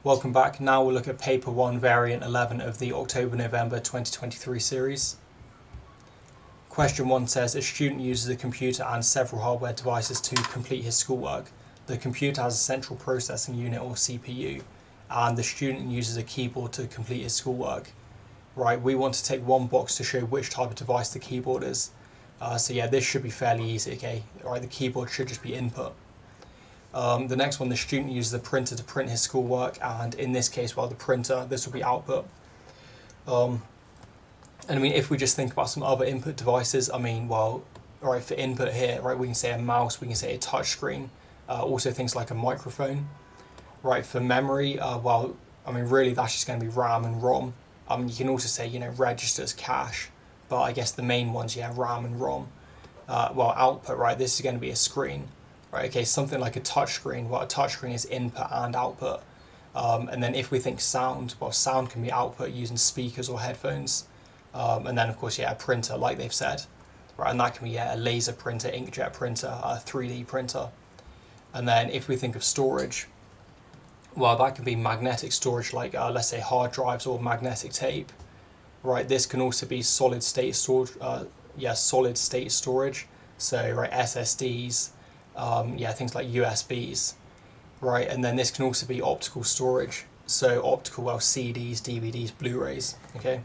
Welcome back. Now we'll look at paper 1 variant 11 of the October-November 2023 series. Question 1 says a student uses a computer and several hardware devices to complete his schoolwork. The computer has a central processing unit or CPU and the student uses a keyboard to complete his schoolwork. Right, we want to take one box to show which type of device the keyboard is. So yeah, this should be fairly easy, okay? Alright, the keyboard should just be input. The next one, the student uses a printer to print his schoolwork, and in this case, well, the printer, this will be output. And I mean, if we just think about some other input devices, I mean, well, right, for input here, right, we can say a mouse, we can say a touch screen, also things like a microphone. Right, for memory, well, I mean, really that's just going to be RAM and ROM. You can also say, registers, cache, but I guess the main ones, yeah, RAM and ROM. Well, output, right, this is going to be a screen. Right, okay, something like a touch screen. Well, a touch screen is input and output. And then if we think sound, well, sound can be output using speakers or headphones. And then, of course, yeah, a printer, like they've said. Right, and that can be, yeah, a laser printer, inkjet printer, a 3D printer. And then if we think of storage, well, that can be magnetic storage, like, let's say, hard drives or magnetic tape. Right, this can also be solid state storage, solid state storage. So, right, SSDs, things like USBs, right? And then this can also be optical storage. So optical, well, CDs, DVDs, Blu-rays, okay?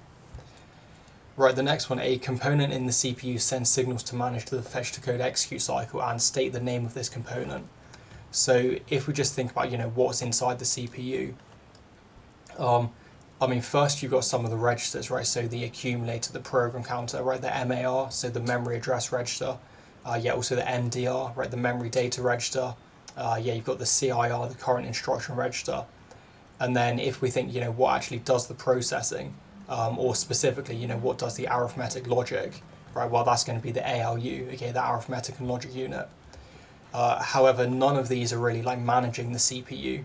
Right, the next one, a component in the CPU sends signals to manage the fetch-decode-execute cycle and state the name of this component. So if we just think about, what's inside the CPU, I mean, first you've got some of the registers, right? So the accumulator, the program counter, right? The MAR, so the memory address register. Also the MDR, right, the memory data register. You've got the CIR, the current instruction register. And then if we think, what actually does the processing, or specifically, what does the arithmetic logic, right, well, that's going to be the ALU, okay, the arithmetic and logic unit. However, none of these are really like managing the CPU.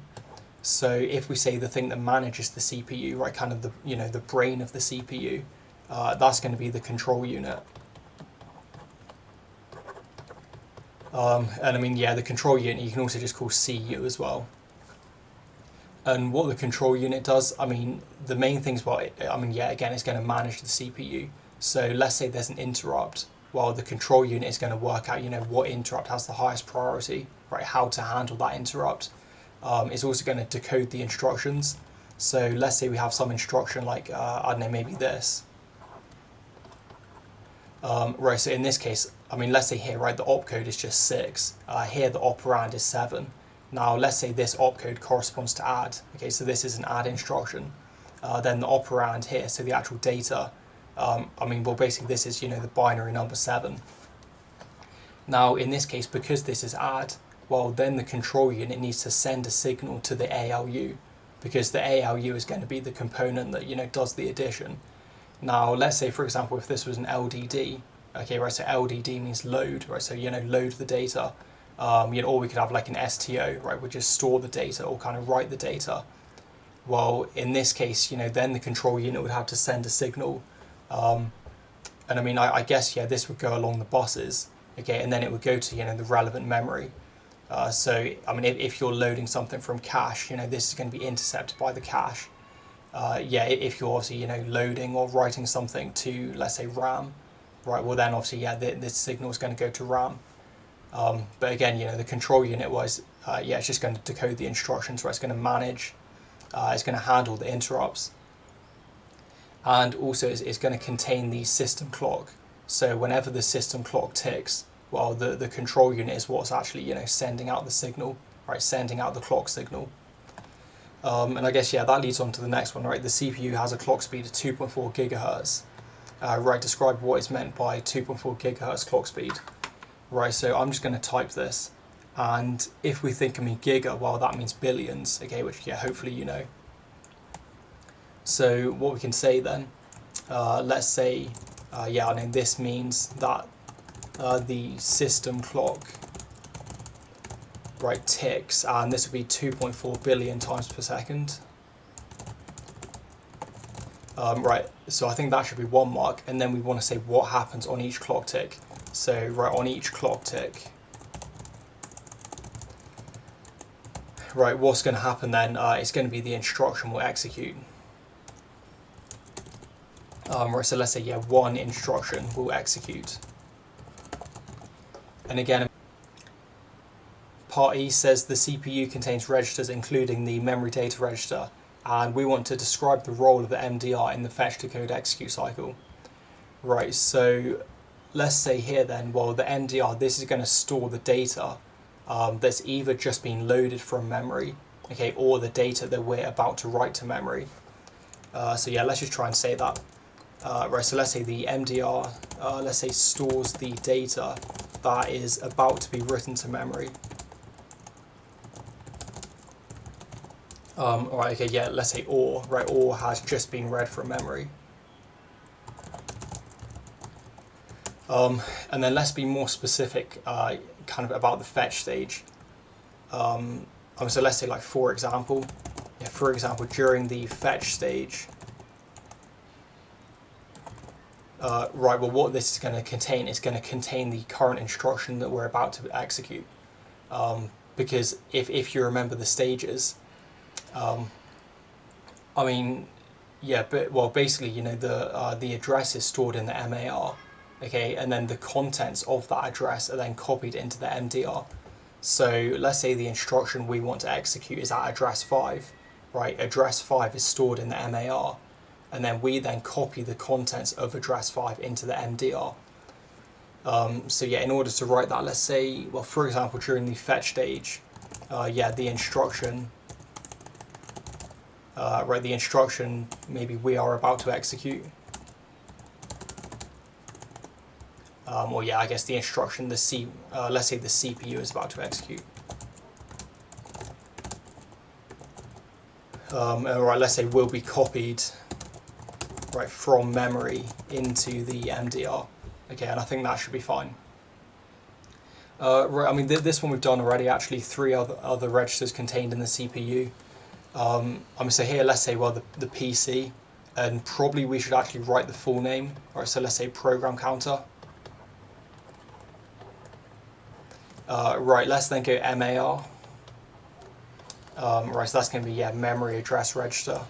So if we say the thing that manages the CPU, right, kind of the, the brain of the CPU, that's going to be the control unit. And I mean, yeah, the control unit you can also just call CU as well. And what the control unit does, I mean, the main things, well, again, it's going to manage the CPU. So let's say there's an interrupt. Well, the control unit is going to work out, what interrupt has the highest priority, right? How to handle that interrupt. It's also going to decode the instructions. So let's say we have some instruction like, I don't know, maybe this. Right, so in this case, I mean, let's say here, right, the opcode is just 6. Here, the operand is 7. Now, let's say this opcode corresponds to add. Okay, so this is an add instruction. Then the operand here, so the actual data, basically this is, the binary number 7. Now, in this case, because this is add, well, then the control unit needs to send a signal to the ALU, because the ALU is going to be the component that, does the addition. Now, let's say, for example, if this was an LDD, okay, right, so LDD means load, right, so, load the data, or we could have like an STO, right, which is store the data or kind of write the data. Well, in this case, then the control unit would have to send a signal, and I mean, I guess, yeah, this would go along the buses, okay, and then it would go to, the relevant memory. So, I mean, if you're loading something from cache, this is going to be intercepted by the cache. If you're obviously, loading or writing something to, let's say, RAM, right, well then obviously, yeah, this signal is going to go to RAM. But again, the control unit was, it's just going to decode the instructions, right, it's going to manage, it's going to handle the interrupts. And also it's going to contain the system clock. So whenever the system clock ticks, well, the control unit is what's actually, sending out the signal, right, sending out the clock signal. And I guess, yeah, that leads on to the next one, right? The CPU has a clock speed of 2.4 gigahertz. Right, describe what is meant by 2.4 gigahertz clock speed. Right, so I'm just going to type this. And if we think, giga, well, that means billions, okay, which, yeah, hopefully you know. So what we can say then, let's say, this means that the system clock, right, ticks, and this would be 2.4 billion times per second. Right, so I think that should be 1 mark, and then we want to say what happens on each clock tick. So, right, on each clock tick, right, what's going to happen then? It's going to be the instruction will execute. Right, so let's say, yeah, one instruction will execute. And again, part E says the CPU contains registers including the memory data register, and we want to describe the role of the MDR in the fetch-decode-execute cycle. Right, so let's say here then, well, the MDR, this is going to store the data that's either just been loaded from memory, okay, or the data that we're about to write to memory. So yeah, let's just try and say that. Right, so let's say the MDR, let's say stores the data that is about to be written to memory. Right, okay, yeah, let's say OR, right, OR has just been read from memory. And then let's be more specific, kind of about the fetch stage. So let's say, like, for example, during the fetch stage, right, well, what this is going to contain is going to contain the current instruction that we're about to execute. Because if you remember the stages, I mean, yeah, but, well, basically, you know, the address is stored in the MAR, okay, and then the contents of that address are then copied into the MDR. So let's say the instruction we want to execute is at address 5, right? Address 5 is stored in the MAR, and then we then copy the contents of address 5 into the MDR. So yeah, in order to write that, let's say, well, for example, during the fetch stage, yeah, the instruction, right, the instruction maybe we are about to execute. Or yeah, I guess the instruction let's say the CPU is about to execute. Right, let's say will be copied, right, from memory into the MDR. Okay, and I think that should be fine. Right, I mean, this one we've done already, actually, 3 other registers contained in the CPU. So here, let's say, well, the PC, and probably we should actually write the full name. Right, so let's say program counter. Right, let's then go MAR. Right, so that's going to be, yeah, memory address register.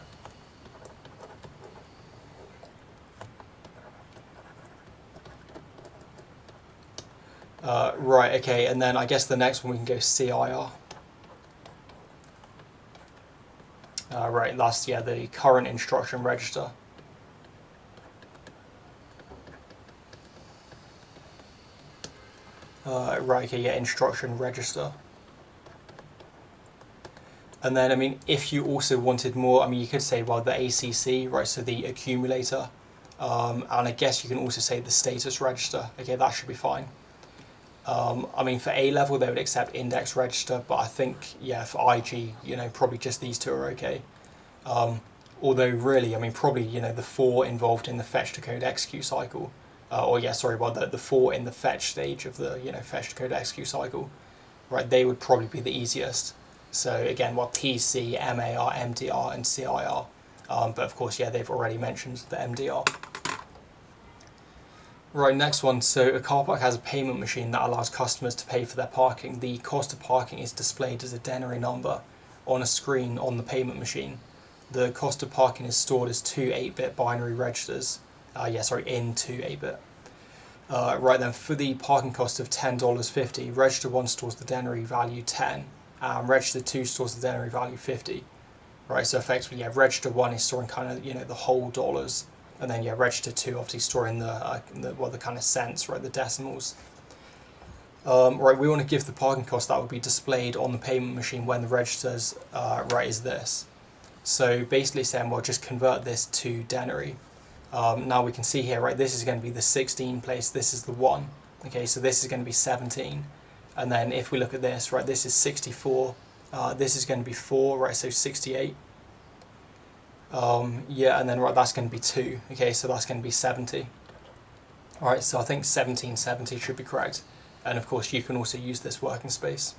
Right, okay, and then I guess the next one we can go CIR. Right, that's, yeah, the current instruction register. Right, okay, yeah, instruction register. And then, I mean, if you also wanted more, I mean, you could say, well, the ACC, right, so the accumulator. And I guess you can also say the status register. Okay, that should be fine. I mean, for A level, they would accept index register, but I think, yeah, for IG, you know, probably just these two are okay. Although really, I mean, probably, you know, the 4 involved in the fetch-decode-execute cycle, or yeah, sorry, well, the 4 in the fetch stage of the, you know, fetch-decode-execute cycle, right, they would probably be the easiest. So again, well, PC, MAR, MDR, and CIR, but of course, yeah, they've already mentioned the MDR. Right, next one. So a car park has a payment machine that allows customers to pay for their parking. The cost of parking is displayed as a denary number on a screen on the payment machine. The cost of parking is stored as 2 8-bit binary registers. In 2 8-bit. Right then, for the parking cost of $10.50, register 1 stores the denary value 10, register 2 stores the denary value 50. Right, so effectively, yeah, register 1 is storing kind of, you know, the whole dollars. And then, yeah, register 2 obviously storing the kind of cents, right, the decimals. Right, we want to give the parking cost that would be displayed on the payment machine when the registers, right, is this. So basically saying, well, just convert this to denary. Now we can see here, right, this is going to be the 16 place, this is the 1. Okay, so this is going to be 17. And then if we look at this, right, this is 64. This is going to be 4, right, so 68. Yeah, and then, right, that's going to be 2. Okay, so that's going to be 70. Alright, so I think 1770 should be correct. And of course, you can also use this working space.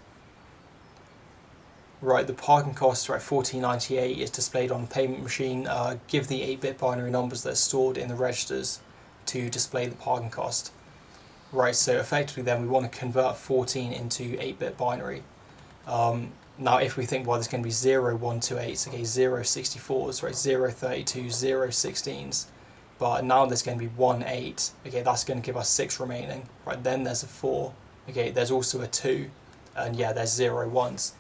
Right, the parking cost, right, 1498 is displayed on the payment machine. Give the 8-bit binary numbers that are stored in the registers to display the parking cost. Right, so effectively then we want to convert 14 into 8-bit binary. Now if we think, well, there's going to be 0 1 2 8s, okay, 0 64s, right, 0 32, 0 16s, but now there's going to be 1 8, okay, that's going to give us 6 remaining, right, then there's a 4, okay, there's also a 2, and yeah, there's 0 1s,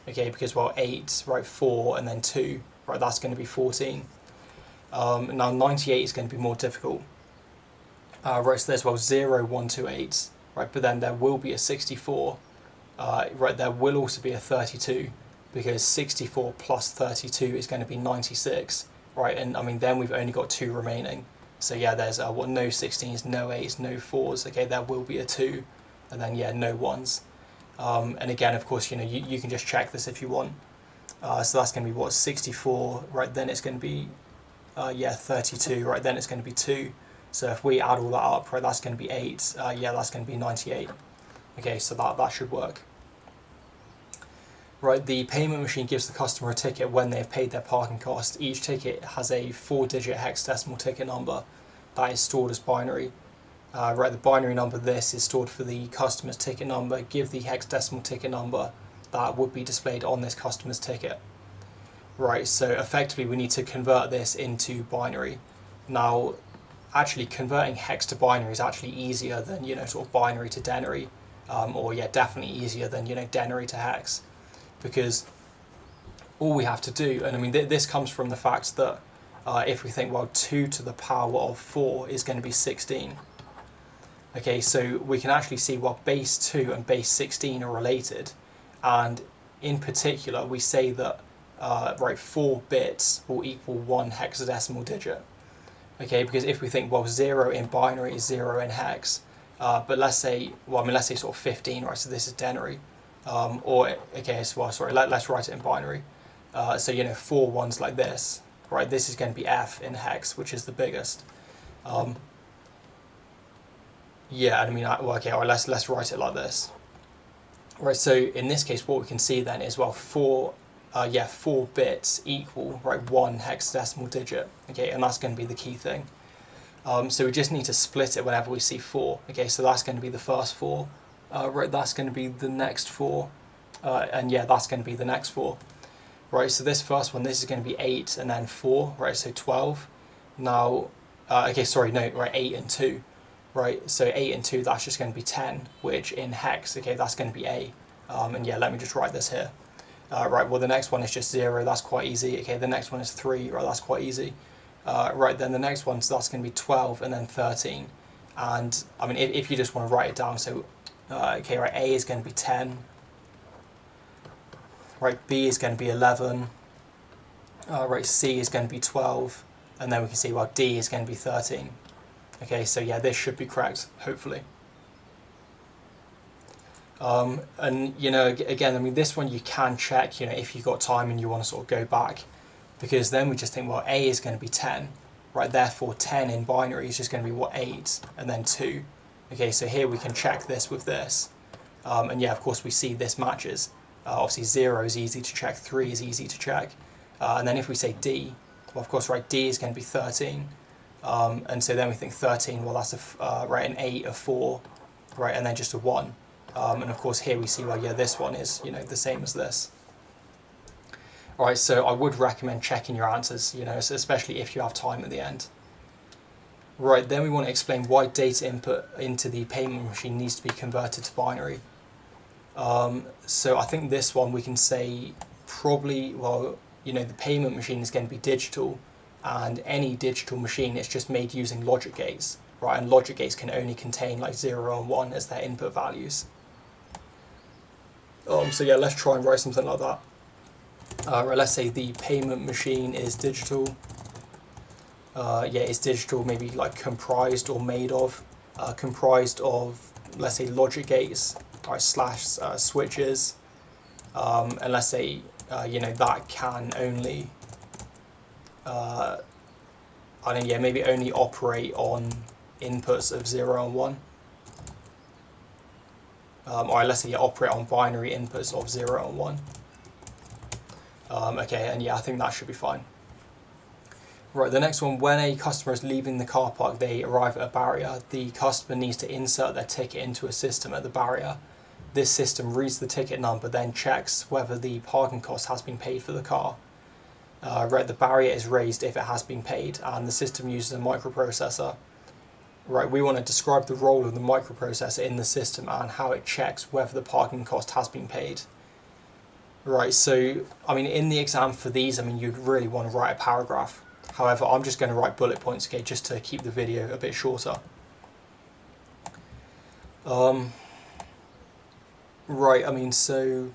okay, because, well, 8, right, 4, and then 2, right, that's going to be 14. Now 98 is going to be more difficult. Right, so there's, well, 0 1 2 8s, right, but then there will be a 64, right, there will also be a 32, because 64 plus 32 is going to be 96, right, and I mean then we've only got 2 remaining, so yeah, there's no 16s, no 8s, no 4s, okay, there will be a 2, and then yeah, no 1s, and again, of course, you know, you can just check this if you want, so that's going to be what, 64, right, then it's going to be yeah, 32, right, then it's going to be 2, so if we add all that up, right, that's going to be 8, yeah, that's going to be 98, okay, so that should work. Right, the payment machine gives the customer a ticket when they've paid their parking cost. Each ticket has a 4-digit hexadecimal ticket number that is stored as binary. Right, the binary number this is stored for the customer's ticket number. Give the hexadecimal ticket number that would be displayed on this customer's ticket. Right, so effectively we need to convert this into binary. Now, actually converting hex to binary is actually easier than, you know, sort of binary to denary, or yeah, definitely easier than, you know, denary to hex. Because all we have to do, and I mean this comes from the fact that if we think, well, 2 to the power of 4 is going to be 16. Okay, so we can actually see, well, base 2 and base 16 are related, and in particular we say that right, 4 bits will equal 1 hexadecimal digit. Okay, because if we think, well, 0 in binary is 0 in hex, but let's say, well, I mean, let's say sort of 15, right, so this is denary. Or, okay, so, well, sorry, let's write it in binary. So, you know, 4 ones like this, right, this is going to be F in hex, which is the biggest. Yeah, and I mean, well, okay, all right, let's write it like this. Right, so in this case, what we can see then is, well, 4 bits equal, right, 1 hexadecimal digit, okay, and that's going to be the key thing. So we just need to split it whenever we see 4, okay, so that's going to be the first 4. Right, that's going to be the next 4, and yeah, that's going to be the next 4. Right, so this first one, this is going to be 8 and then 4, right, so 12. Now, okay, sorry, no, right, 8 and 2. Right, so 8 and 2, that's just going to be 10, which in hex, okay, that's going to be A. And yeah, let me just write this here. Right, well, the next one is just 0, that's quite easy. Okay, the next one is 3, right, that's quite easy. Right, then the next one, so that's going to be 12 and then 13. And, I mean, if you just want to write it down, so okay, right, A is going to be 10, right, B is going to be 11, right, C is going to be 12, and then we can see, well, D is going to be 13. Okay, so yeah, this should be correct, hopefully. And, you know, again, I mean, this one you can check, you know, if you've got time and you want to sort of go back, because then we just think, well, A is going to be 10, right, therefore 10 in binary is just going to be, what, 8, and then 2. Okay, so here we can check this with this, and yeah, of course we see this matches. Obviously 0 is easy to check, 3 is easy to check, and then if we say D, well, of course, right, D is going to be 13, and so then we think 13, well, that's right, an 8, a 4, right, and then just a 1, and of course here we see, well, yeah, this one is, you know, the same as this. Alright, so I would recommend checking your answers, you know, especially if you have time at the end. Right, then we want to explain why data input into the payment machine needs to be converted to binary. So I think this one we can say probably, well, you know, the payment machine is going to be digital, and any digital machine is just made using logic gates, right, and logic gates can only contain like 0 and 1 as their input values. So yeah, let's try and write something like that. Right, let's say the payment machine is digital. Yeah, it's digital, maybe like comprised or made of, let's say, logic gates, or slash switches, and let's say, you know, that can only, I don't know, yeah, maybe only operate on inputs of 0 and 1. Or let's say, yeah, operate on binary inputs of 0 and 1. Okay, and yeah, I think that should be fine. Right, the next one, when a customer is leaving the car park, they arrive at a barrier. The customer needs to insert their ticket into a system at the barrier. this system reads the ticket number, then checks whether the parking cost has been paid for the car. Right, the barrier is raised if it has been paid, and the system uses a microprocessor. Right, we want to describe the role of the microprocessor in the system and how it checks whether the parking cost has been paid. Right, so, I mean, in the exam for these, I mean, you'd really want to write a paragraph. However, I'm just going to write bullet points, okay, just to keep the video a bit shorter. Right, I mean, so...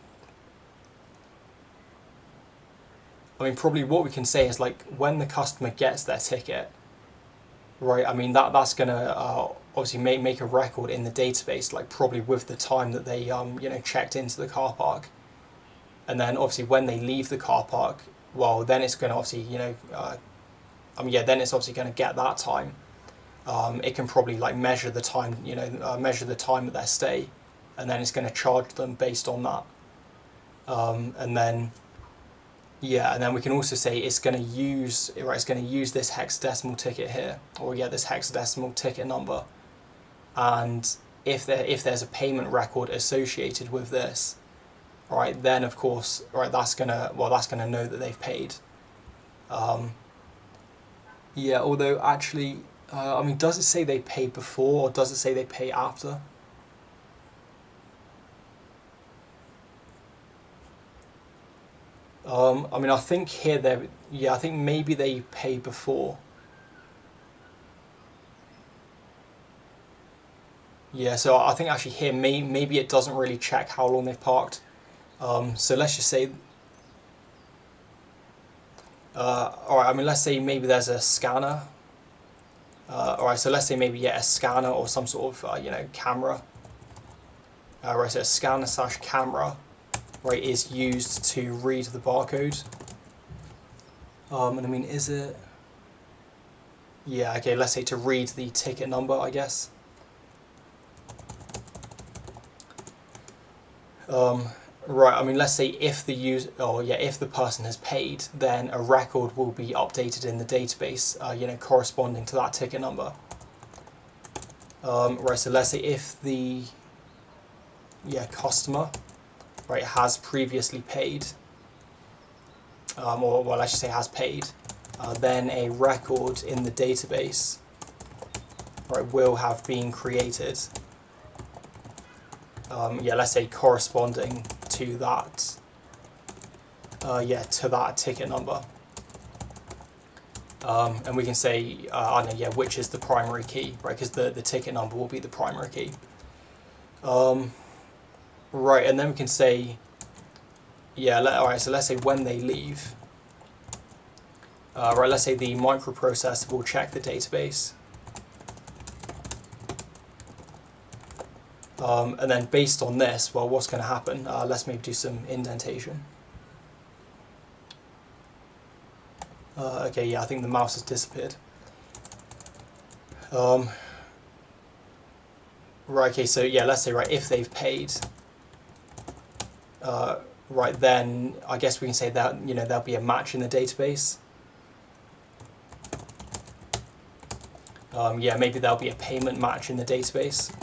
I mean, probably what we can say is, like, when the customer gets their ticket, right, I mean, that's going to obviously make a record in the database, like, probably with the time that they, checked into the car park. And then, obviously, when they leave the car park, well, then it's going to obviously, then it's obviously going to get that time. It can probably, like, measure the time, measure the time of their stay, and then it's going to charge them based on that. And then we can also say it's going to use this hexadecimal ticket here, or this hexadecimal ticket number, and if there's a payment record associated with this, right, then of course, right, that's gonna know that they've paid. Although actually, I mean, does it say they pay before, or does it say they pay after? I mean, I think here I think maybe they pay before. Yeah, so I think actually here maybe it doesn't really check how long they've parked. So let's just say, alright, I mean, let's say maybe there's a scanner. Alright, so let's say maybe, a scanner or some sort of, camera. Right, so a scanner / camera, right, is used to read the barcode. And I mean, is it... Yeah, okay, let's say to read the ticket number, I guess. Right, I mean, let's say if the if the person has paid, then a record will be updated in the database, corresponding to that ticket number. Right, so let's say if the customer, right, has previously paid, or well, let's just say has paid, then a record in the database, right, will have been created. Let's say corresponding to that, to that ticket number. And we can say, I don't know, which is the primary key, right? Because the ticket number will be the primary key. Right, and then we can say, alright, so let's say when they leave, right, let's say the microprocessor will check the database. And then based on this, well, what's going to happen? Let's maybe do some indentation. Okay, I think the mouse has disappeared. Right, okay, so let's say, right, if they've paid, right, then I guess we can say that, there'll be a match in the database. Maybe there'll be a payment match in the database.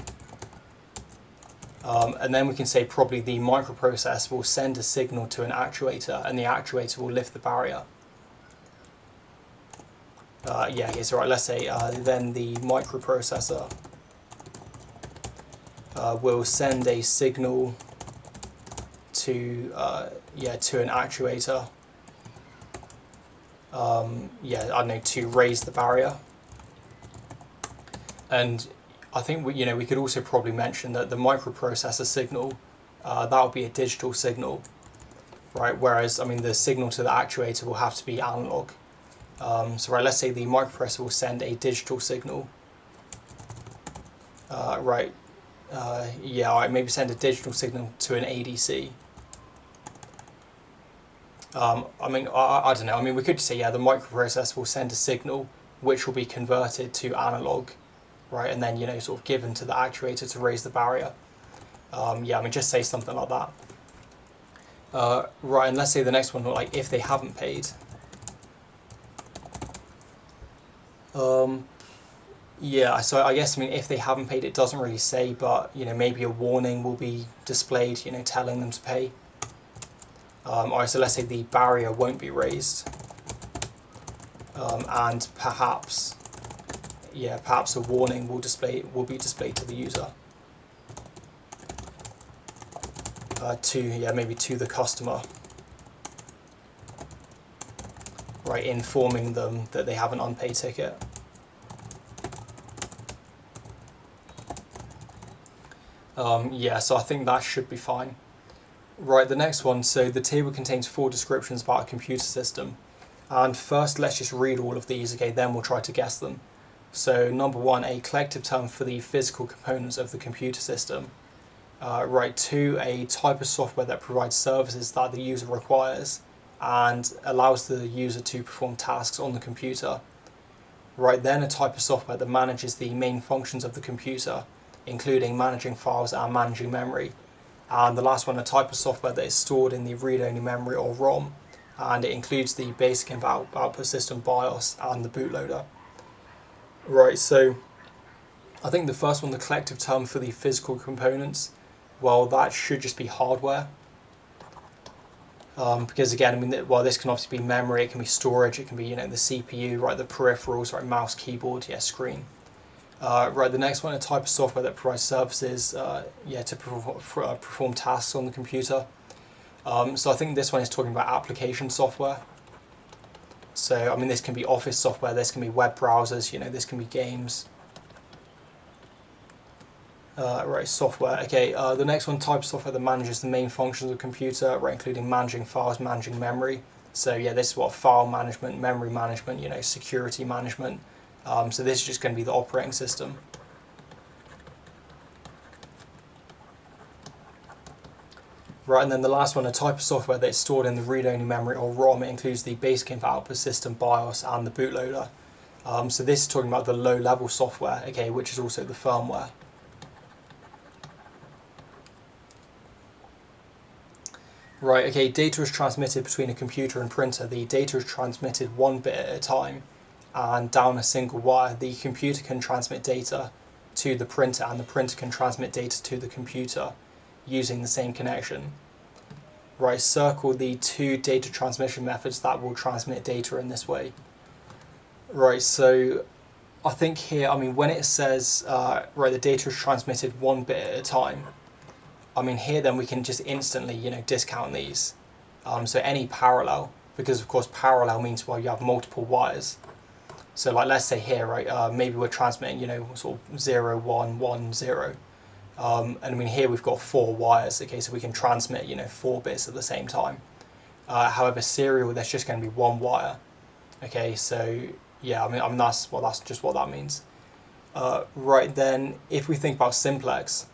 And then we can say probably the microprocessor will send a signal to an actuator, and the actuator will lift the barrier. Okay, so right, let's say then the microprocessor will send a signal to an actuator. I don't know, to raise the barrier. And I think we could also probably mention that the microprocessor signal, that would be a digital signal, right? Whereas, I mean, the signal to the actuator will have to be analog. So right, let's say the microprocessor will send a digital signal. Right, maybe send a digital signal to an ADC. I mean, I don't know. I mean, we could say, the microprocessor will send a signal which will be converted to analog, right, and then sort of given to the actuator to raise the barrier. I mean, just say something like that. Right, and let's say the next one, like if they haven't paid. Yeah, so I guess, I mean, if they haven't paid, it doesn't really say, but, maybe a warning will be displayed, telling them to pay. Alright, so let's say the barrier won't be raised, and perhaps a warning will be displayed to the user, maybe to the customer, right, informing them that they have an unpaid ticket. So I think that should be fine. Right, the next one, so the table contains 4 descriptions about a computer system. And first, let's just read all of these, okay, then we'll try to guess them. So number 1, a collective term for the physical components of the computer system. Right, 2, a type of software that provides services that the user requires and allows the user to perform tasks on the computer. Right, then a type of software that manages the main functions of the computer, including managing files and managing memory. And the last one, a type of software that is stored in the read-only memory or ROM, and it includes the basic and output system BIOS and the bootloader. Right, so I think the first one, the collective term for the physical components, well, that should just be hardware. Because again, I mean, well, this can obviously be memory, it can be storage, it can be, the CPU, right, the peripherals, right, mouse, keyboard, screen. Right, the next one, a type of software that provides services, to perform tasks on the computer. So I think this one is talking about application software. So, I mean, this can be office software, this can be web browsers, this can be games. Right, software. Okay, the next one, type of software that manages the main functions of the computer, right, including managing files, managing memory. So yeah, this is what file management, memory management, security management. So this is just going to be the operating system. Right, and then the last one, a type of software that's stored in the read-only memory or ROM. It includes the basic input output system BIOS and the bootloader. So this is talking about the low-level software, okay, which is also the firmware. Right, okay, data is transmitted between a computer and printer. The data is transmitted 1 bit at a time and down a single wire. The computer can transmit data to the printer and the printer can transmit data to the computer using the same connection. Right, circle the 2 data transmission methods that will transmit data in this way. Right, so I think here, I mean, when it says, right, the data is transmitted 1 bit at a time, I mean, here then we can just instantly, discount these. So any parallel, because of course parallel means, well, you have multiple wires. So like, let's say here, right, maybe we're transmitting, sort of 0, 1, 1, 0. And I mean, here we've got 4 wires, okay, so we can transmit, 4 bits at the same time. However, serial, there's just going to be 1 wire. Okay, so yeah, I mean that's just what that means. Right, then if we think about simplex,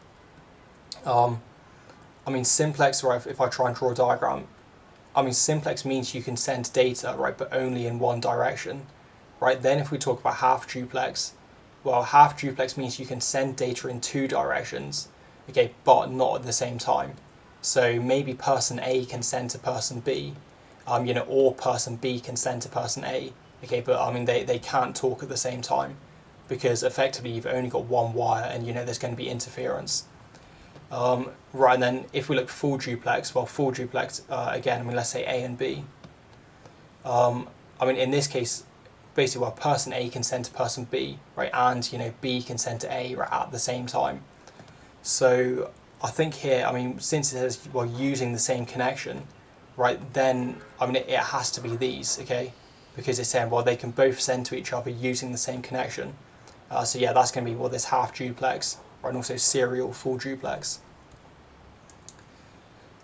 I mean, simplex, right, if I try and draw a diagram, I mean, simplex means you can send data, right, but only in one direction. Right, then if we talk about half-duplex, well, half-duplex means you can send data in 2 directions, okay, but not at the same time. So maybe person A can send to person B, or person B can send to person A, okay, but I mean, they can't talk at the same time because effectively you've only got 1 wire and, there's going to be interference. Right, and then if we look full duplex, well, full duplex, again, I mean, let's say A and B. I mean, in this case, basically, well, person A can send to person B, right, and, B can send to A, right, at the same time. So I think here, I mean, since it says, well, using the same connection, right, then, I mean, it has to be these, okay, because it's saying, well, they can both send to each other using the same connection. So yeah, that's going to be, well, this half duplex, right, and also serial full duplex.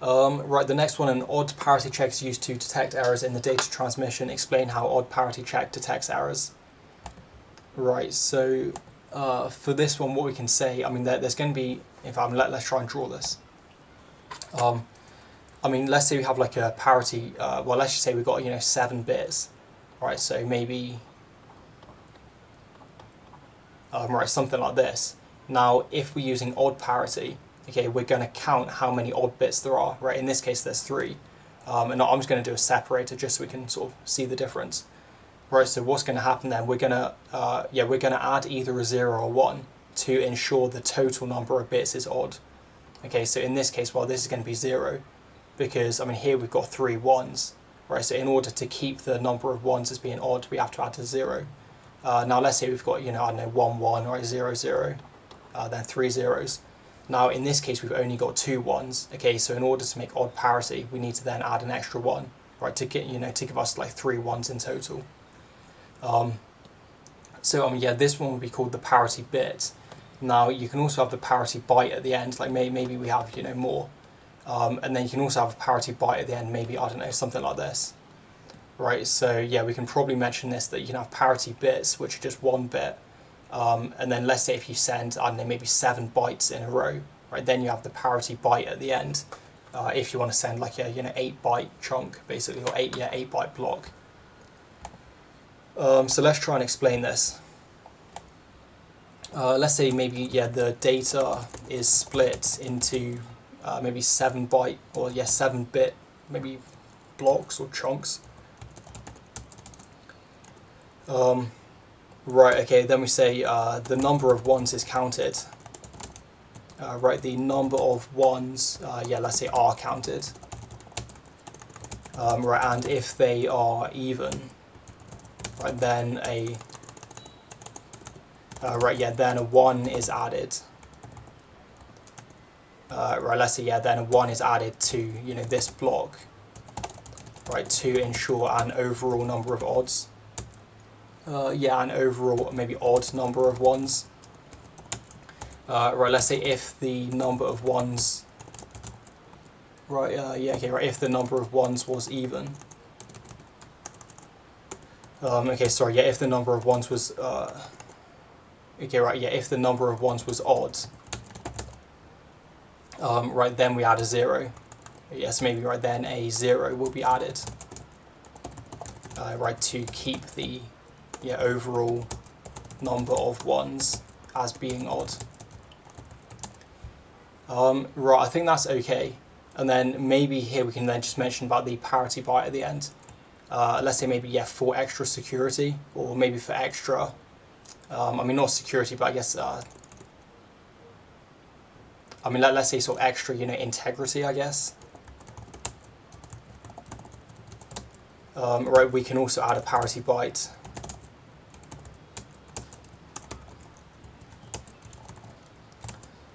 Right, the next one, an odd parity check is used to detect errors in the data transmission. Explain how odd parity check detects errors. Right, so for this one, what we can say, I mean, there's going to be, in fact, let's try and draw this. I mean, let's say we have like a parity, well, let's just say we've got, 7 bits, right, so maybe, right, something like this. Now, if we're using odd parity, okay, we're going to count how many odd bits there are, right? In this case, there's 3. And I'm just going to do a separator just so we can sort of see the difference. Right, so what's going to happen then? We're going to add either a 0 or 1 to ensure the total number of bits is odd. Okay, so in this case, well, this is going to be 0 because, I mean, here we've got 3 1s. Right, so in order to keep the number of 1s as being odd, we have to add a 0. Now let's say we've got, I don't know, 1 1, right, 0 0, then 3 zeros. Now in this case we've only got 2 1s. Okay, so in order to make odd parity, we need to then add an extra 1, right, to get, to give us like 3 1s in total. Yeah, this one would be called the parity bit. Now you can also have the parity byte at the end, like maybe we have more, and then you can also have a parity byte at the end, maybe, I don't know, something like this. Right, so yeah, we can probably mention this, that you can have parity bits, which are just 1 bit, and then let's say if you send, I don't know, maybe 7 bytes in a row, right, then you have the parity byte at the end, if you want to send like a 8-byte chunk, basically, or 8-byte block. So let's try and explain this. Let's say maybe, the data is split into maybe 7-byte, or 7-bit, maybe blocks or chunks. Right, okay, then we say the number of 1s is counted. Right, the number of 1s, let's say are counted. Right, and if they are even, right, then then a 1 is added. Right, let's say, then a 1 is added to, this block, right, to ensure an overall number of odds. An overall maybe odd number of 1s. Right, let's say if the number of 1s, right, if the number of 1s was even. If the number of 1s was, if the number of 1s was odd, right, then we add a 0. Yes, maybe, right, then a 0 will be added, right, to keep the overall number of 1s as being odd. Right, I think that's okay. And then maybe here we can then just mention about the parity byte at the end. Let's say maybe, for extra security, or maybe for extra, I mean, not security, but I guess, let's say sort of extra, integrity, I guess. Right, we can also add a parity byte.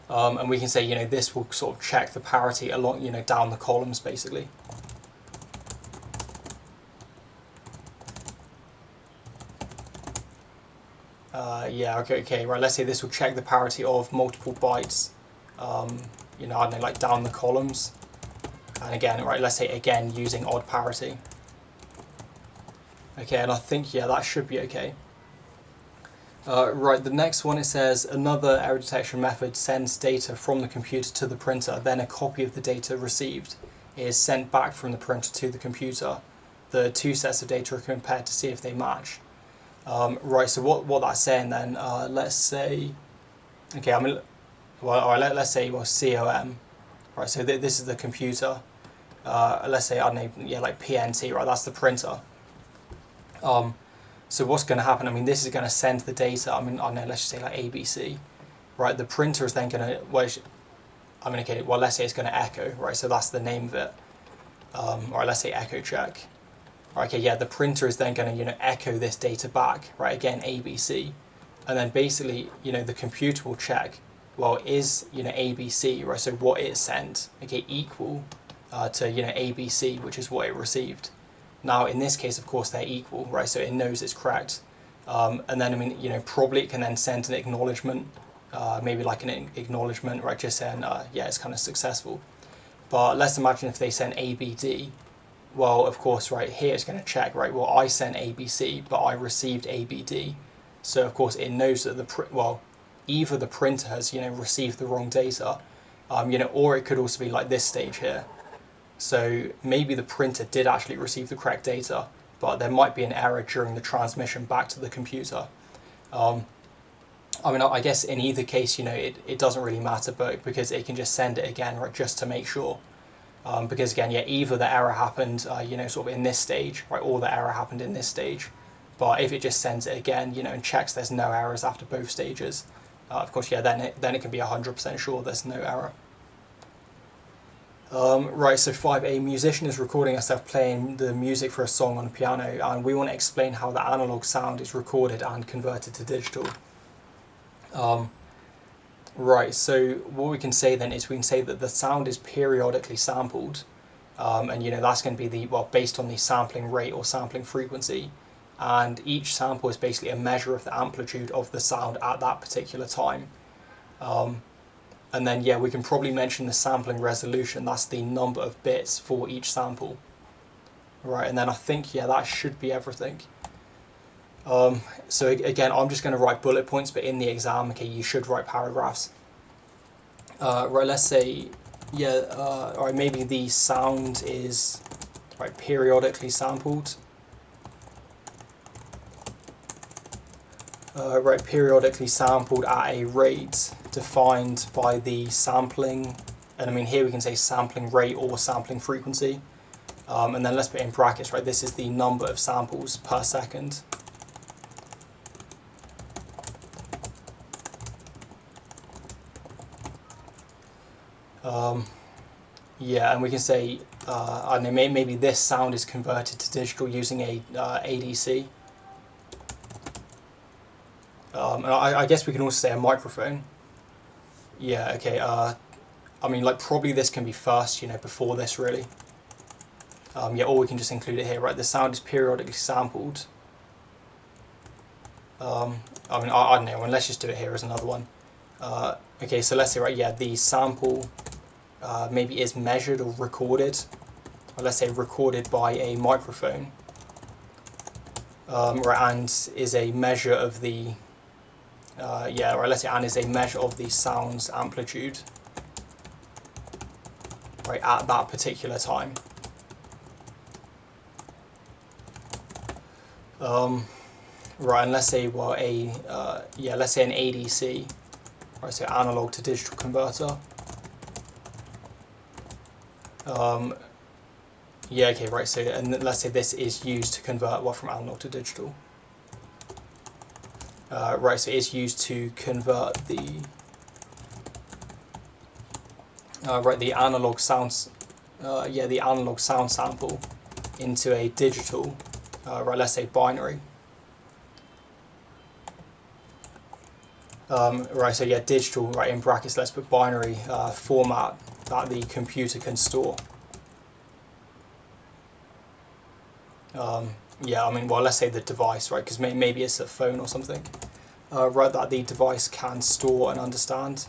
And we can say, this will sort of check the parity along, down the columns, basically. Right, let's say this will check the parity of multiple bytes, I don't know, like down the columns. And again, right, let's say, again, using odd parity. Okay, and I think, that should be okay. Right, the next one, it says another error detection method sends data from the computer to the printer, then a copy of the data received is sent back from the printer to the computer. The two sets of data are compared to see if they match. Right, so what that's saying then, let's say, okay, let's say, COM, right, so this is the computer, let's say, I don't know, like PNT, right, that's the printer. So what's going to happen, this is going to send the data, I don't know, let's just say like ABC, right, the printer is then going to, let's say it's going to echo, right, so that's the name of it, right, let's say echo check. Right, okay, the printer is then going to, echo this data back, right, again, ABC, and then basically, the computer will check, well, is, ABC, right, so what it sent, okay, equal to, ABC, which is what it received. Now, in this case, of course, they're equal, right, so it knows it's correct, and then, probably it can then send an acknowledgement, maybe like an acknowledgement, right, just saying, it's kind of successful. But let's imagine if they send ABD. Well, of course, right, here it's going to check, right, well, I sent ABC, but I received ABD. So, of course, it knows that either the printer has, received the wrong data, or it could also be like this stage here. So maybe the printer did actually receive the correct data, but there might be an error during the transmission back to the computer. I guess in either case, it doesn't really matter, but because it can just send it again, right, just to make sure. Because again, either the error happened, sort of in this stage, right, or the error happened in this stage. But if it just sends it again, you know, and checks there's no errors after both stages, of course, yeah, then it can be 100% sure there's no error. Right, so 5, a musician is recording herself playing the music for a song on a piano, and we want to explain how the analog sound is recorded and converted to digital. Right, so what we can say then is we can say that the sound is periodically sampled, and you know that's going to be based on the sampling rate or sampling frequency, and each sample is basically a measure of the amplitude of the sound at that particular time. And then yeah, we can probably mention the sampling resolution. That's the number of bits for each sample. Right, and then I think yeah, that should be everything. So again, I'm just going to write bullet points, but in the exam, okay, you should write paragraphs. Right, let's say, yeah, all right, maybe the sound is right periodically sampled. Right, periodically sampled at a rate defined by the sampling, and I mean here we can say sampling rate or sampling frequency, and then let's put in brackets, right, this is the number of samples per second. Yeah, and we can say, I don't know, maybe this sound is converted to digital using a ADC. And I guess we can also say a microphone. Yeah, okay, I mean, like, probably this can be first, you know, before this, really. Yeah, or we can just include it here, right? The sound is periodically sampled. I mean, I don't know, and let's just do it here as another one. Okay, so let's say, right, yeah, the sample maybe is measured or recorded, or let's say recorded by a microphone, right, and is a measure of the, yeah, right, let's say, and is a measure of the sound's amplitude, right, at that particular time. Right, and let's say, well, yeah, let's say an ADC, right, so analog to digital converter. Yeah, okay, right, so, and let's say this is used to convert, well, from analog to digital. Right, so it is used to convert the, right, the analog sounds, yeah, the analog sound sample into a digital, right, let's say binary. Right, so yeah, digital, right, in brackets, let's put binary format that the computer can store. Yeah, I mean, well, let's say the device, right, because maybe it's a phone or something, right, that the device can store and understand.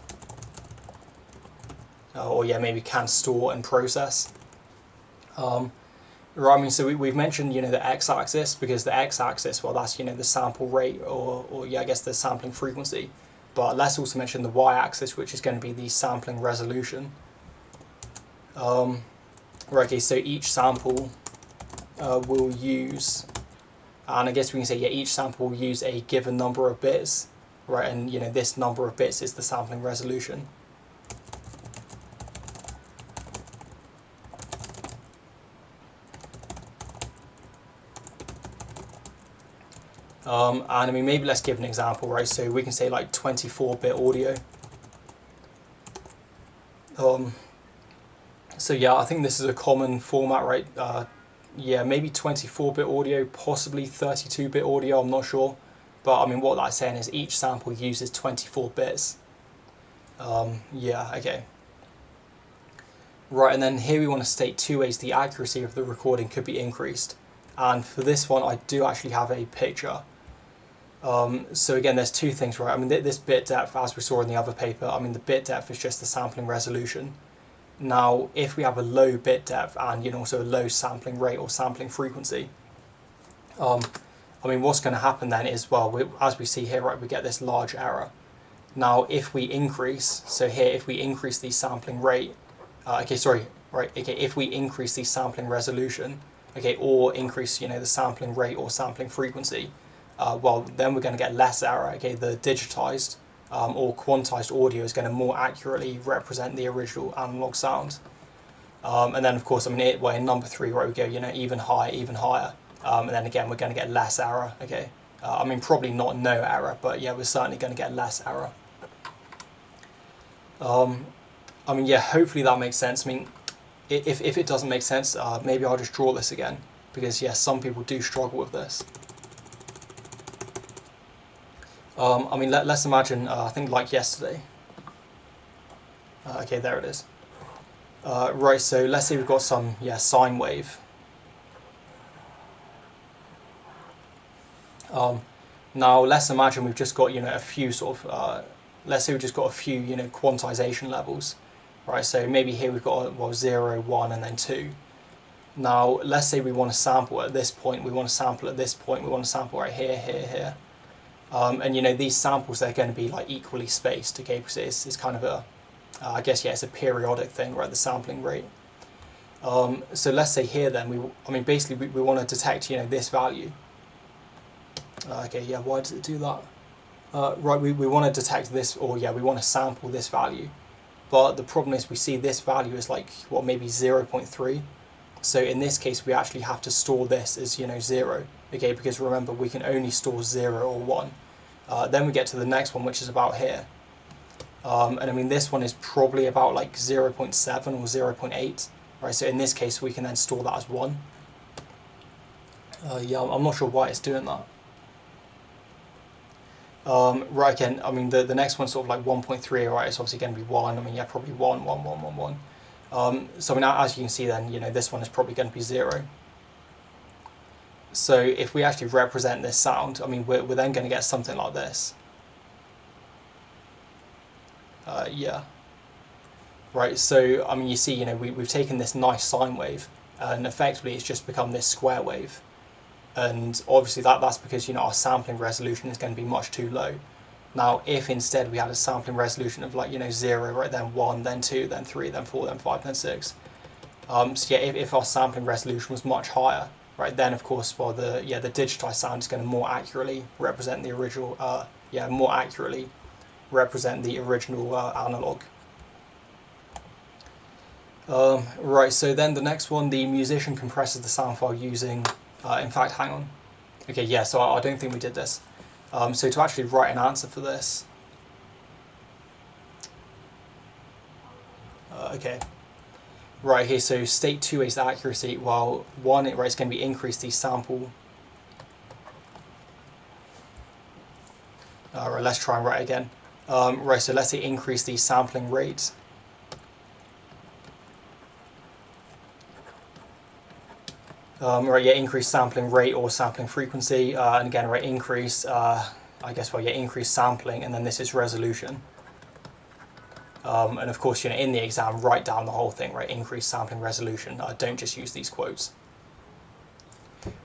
Or yeah, maybe can store and process. Right, I mean, so we've mentioned, you know, the x-axis, because the x-axis, well, that's, you know, the sample rate, or yeah, I guess the sampling frequency. But let's also mention the y-axis, which is going to be the sampling resolution. Right, okay, so each sample will use, and I guess we can say, yeah, each sample will use a given number of bits, right, and, you know, this number of bits is the sampling resolution. And I mean, maybe let's give an example, right? So we can say like 24-bit audio. So yeah, I think this is a common format, right? Yeah, maybe 24-bit audio, possibly 32-bit audio, I'm not sure. But I mean, what that's saying is each sample uses 24 bits. Yeah, okay. Right, and then here we want to state 2 ways the accuracy of the recording could be increased. And for this one, I do actually have a picture. So again, there's 2 things, right? I mean, this bit depth, as we saw in the other paper, I mean, the bit depth is just the sampling resolution. Now, if we have a low bit depth and, you know, also a low sampling rate or sampling frequency, I mean, what's going to happen then is, well, as we see here, right, we get this large error. Now, if we increase, so here, if we increase the sampling rate, okay, sorry, right, okay, if we increase the sampling resolution, okay, or increase, you know, the sampling rate or sampling frequency, well, then we're going to get less error. Okay, the digitized or quantized audio is going to more accurately represent the original analog sound. And then, of course, I mean, well, in number 3, right, we go, you know, even higher. and then again we're going to get less error. Okay, I mean probably not no error, but yeah, we're certainly going to get less error. I mean, yeah, hopefully that makes sense. I mean, if it doesn't make sense, maybe I'll just draw this again, because yeah, some people do struggle with this. I mean, let's imagine, I think like yesterday. Okay, there it is. Right, so let's say we've got some, yeah, sine wave. Now let's imagine we've just got, you know, a few sort of, let's say we've just got a few, you know, quantization levels. Right, so maybe here we've got, well, 0, 1, and then 2. Now, let's say we want to sample at this point, we want to sample at this point, we want to sample right here, here, here. And, you know, these samples, they're going to be, like, equally spaced, okay, because it's kind of a, I guess, yeah, it's a periodic thing, right, the sampling rate. So let's say here then, I mean, basically, we want to detect, you know, this value. Okay, yeah, why does it do that? Right, we want to detect this, or, yeah, we want to sample this value. But the problem is we see this value is like, what, maybe 0.3. So in this case, we actually have to store this as, you know, 0. Okay, because remember, we can only store 0 or 1. Then we get to the next one, which is about here. And I mean, this one is probably about like 0.7 or 0.8. Right, so in this case, we can then store that as 1. Yeah, I'm not sure why it's doing that. Right, again, I mean, the next one's sort of like 1.3, right, it's obviously going to be 1, I mean, yeah, probably 1, 1, 1, 1, 1. So, I mean, as you can see then, you know, this one is probably going to be 0. So, if we actually represent this sound, I mean, we're then going to get something like this. Yeah. Right, so, I mean, you see, you know, we've taken this nice sine wave, and effectively it's just become this square wave. And obviously that's because, you know, our sampling resolution is going to be much too low. Now, if instead we had a sampling resolution of like, you know, 0, right, then 1, then 2, then 3, then 4, then 5, then 6. So yeah, if our sampling resolution was much higher, right, then of course, well, the digitized sound is going to more accurately represent the original, more accurately represent the original analog. Right, so then the next one, the musician compresses the sound file using, in fact, hang on. Okay, yeah, so I don't think we did this. So to actually write an answer for this. Okay. Right here, so state 2 is the accuracy, while 1, right, it's going to be increase the sample. Right, let's try and write again. Right, so let's say increase the sampling rate. Right, yeah, increase sampling rate or sampling frequency, and again, right, increase, I guess, well, yeah, increase sampling, and then this is resolution. And of course, you know, in the exam, write down the whole thing, right, increase sampling resolution, don't just use these quotes.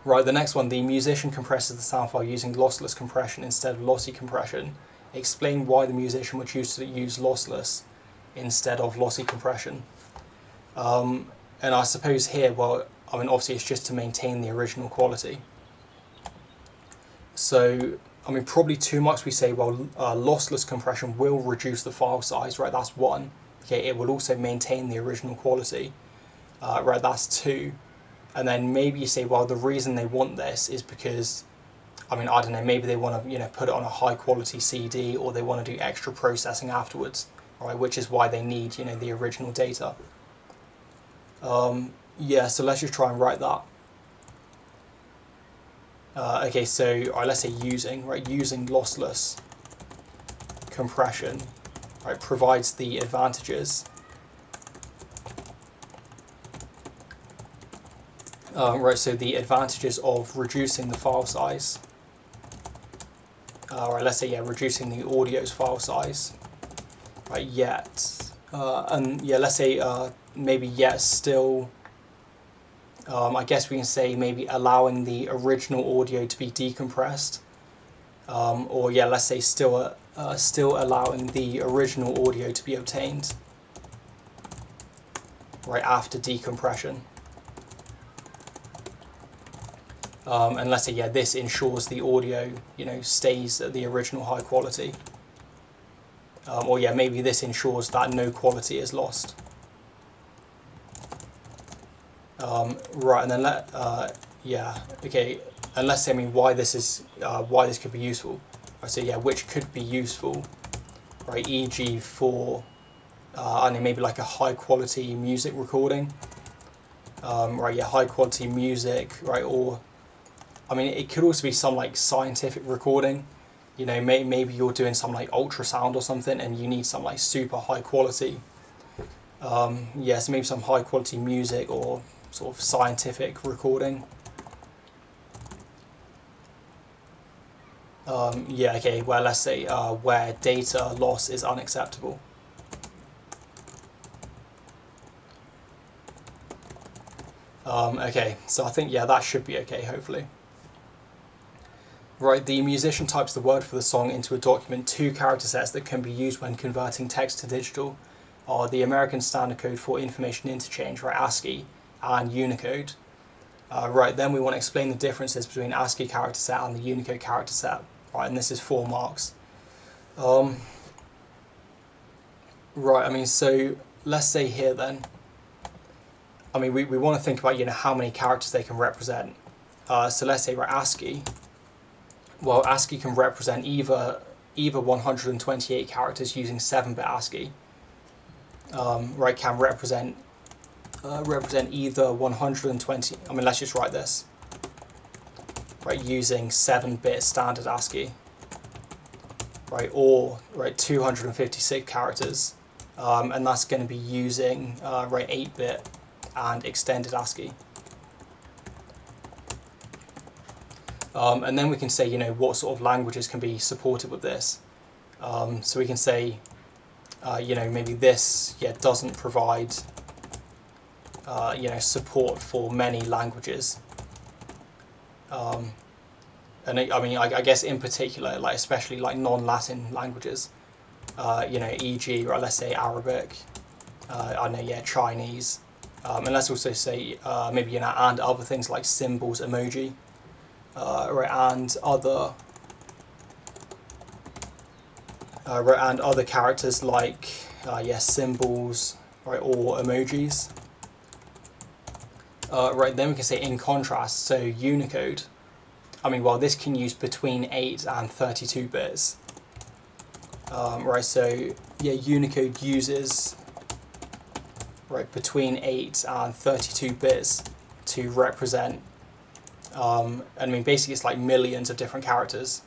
Right, the next one, the musician compresses the sound file using lossless compression instead of lossy compression. Explain why the musician would choose to use lossless instead of lossy compression. And I suppose here, well, I mean, obviously it's just to maintain the original quality. So, I mean, probably too much we say, well, lossless compression will reduce the file size, right, that's 1. Okay, it will also maintain the original quality, right, that's 2. And then maybe you say, well, the reason they want this is because, I mean, I don't know, maybe they want to, you know, put it on a high quality CD, or they want to do extra processing afterwards, right, which is why they need, you know, the original data. Yeah, so let's just try and write that. Okay, so let's say using lossless compression, right, provides the advantages. Right, so the advantages of reducing the file size. Right, let's say, yeah, reducing the audio's file size. Right, yet, and yeah, let's say maybe yet still. I guess we can say maybe allowing the original audio to be decompressed, or yeah, let's say still allowing the original audio to be obtained, right, after decompression. And let's say, yeah, this ensures the audio, you know, stays at the original high quality, or yeah, maybe this ensures that no quality is lost. Right, and then yeah, okay, and let's say, I mean, why this could be useful. Right, so yeah, which could be useful, right, e.g. for, I don't know, maybe like a high quality music recording, right, yeah, high quality music, right, or, I mean, it could also be some like scientific recording, you know, maybe you're doing some like ultrasound or something and you need some like super high quality, yeah, so maybe some high quality music or sort of scientific recording. Yeah, okay, well, let's say where data loss is unacceptable. Okay, so I think, yeah, that should be okay, hopefully. Right, the musician types the word for the song into a document. Two character sets that can be used when converting text to digital are the American Standard Code for Information Interchange, right, ASCII, and Unicode. Right, then we want to explain the differences between ASCII character set and the Unicode character set. Right, and this is 4 marks. Right, I mean, so let's say here then, I mean, we want to think about, you know, how many characters they can represent. So let's say, right, ASCII, well, ASCII can represent either 128 characters using 7-bit ASCII, right, can represent either 120, I mean, let's just write this, right, using 7-bit standard ASCII, right, or, right, 256 characters, and that's going to be using, right, 8-bit and extended ASCII. And then we can say, you know, what sort of languages can be supported with this. So we can say, you know, maybe this, yeah, doesn't provide, you know, support for many languages. And I mean, I guess in particular, like especially like non-Latin languages, you know, e.g., right, let's say Arabic, I don't know, yeah, Chinese, and let's also say maybe, you know, and other things like symbols, emoji, right, and other characters like yeah, symbols, right, or emojis. Right, then we can say in contrast, so Unicode, I mean, well, this can use between 8 and 32 bits. Right, so yeah, Unicode uses, right, between 8 and 32 bits to represent, and I mean, basically it's like millions of different characters.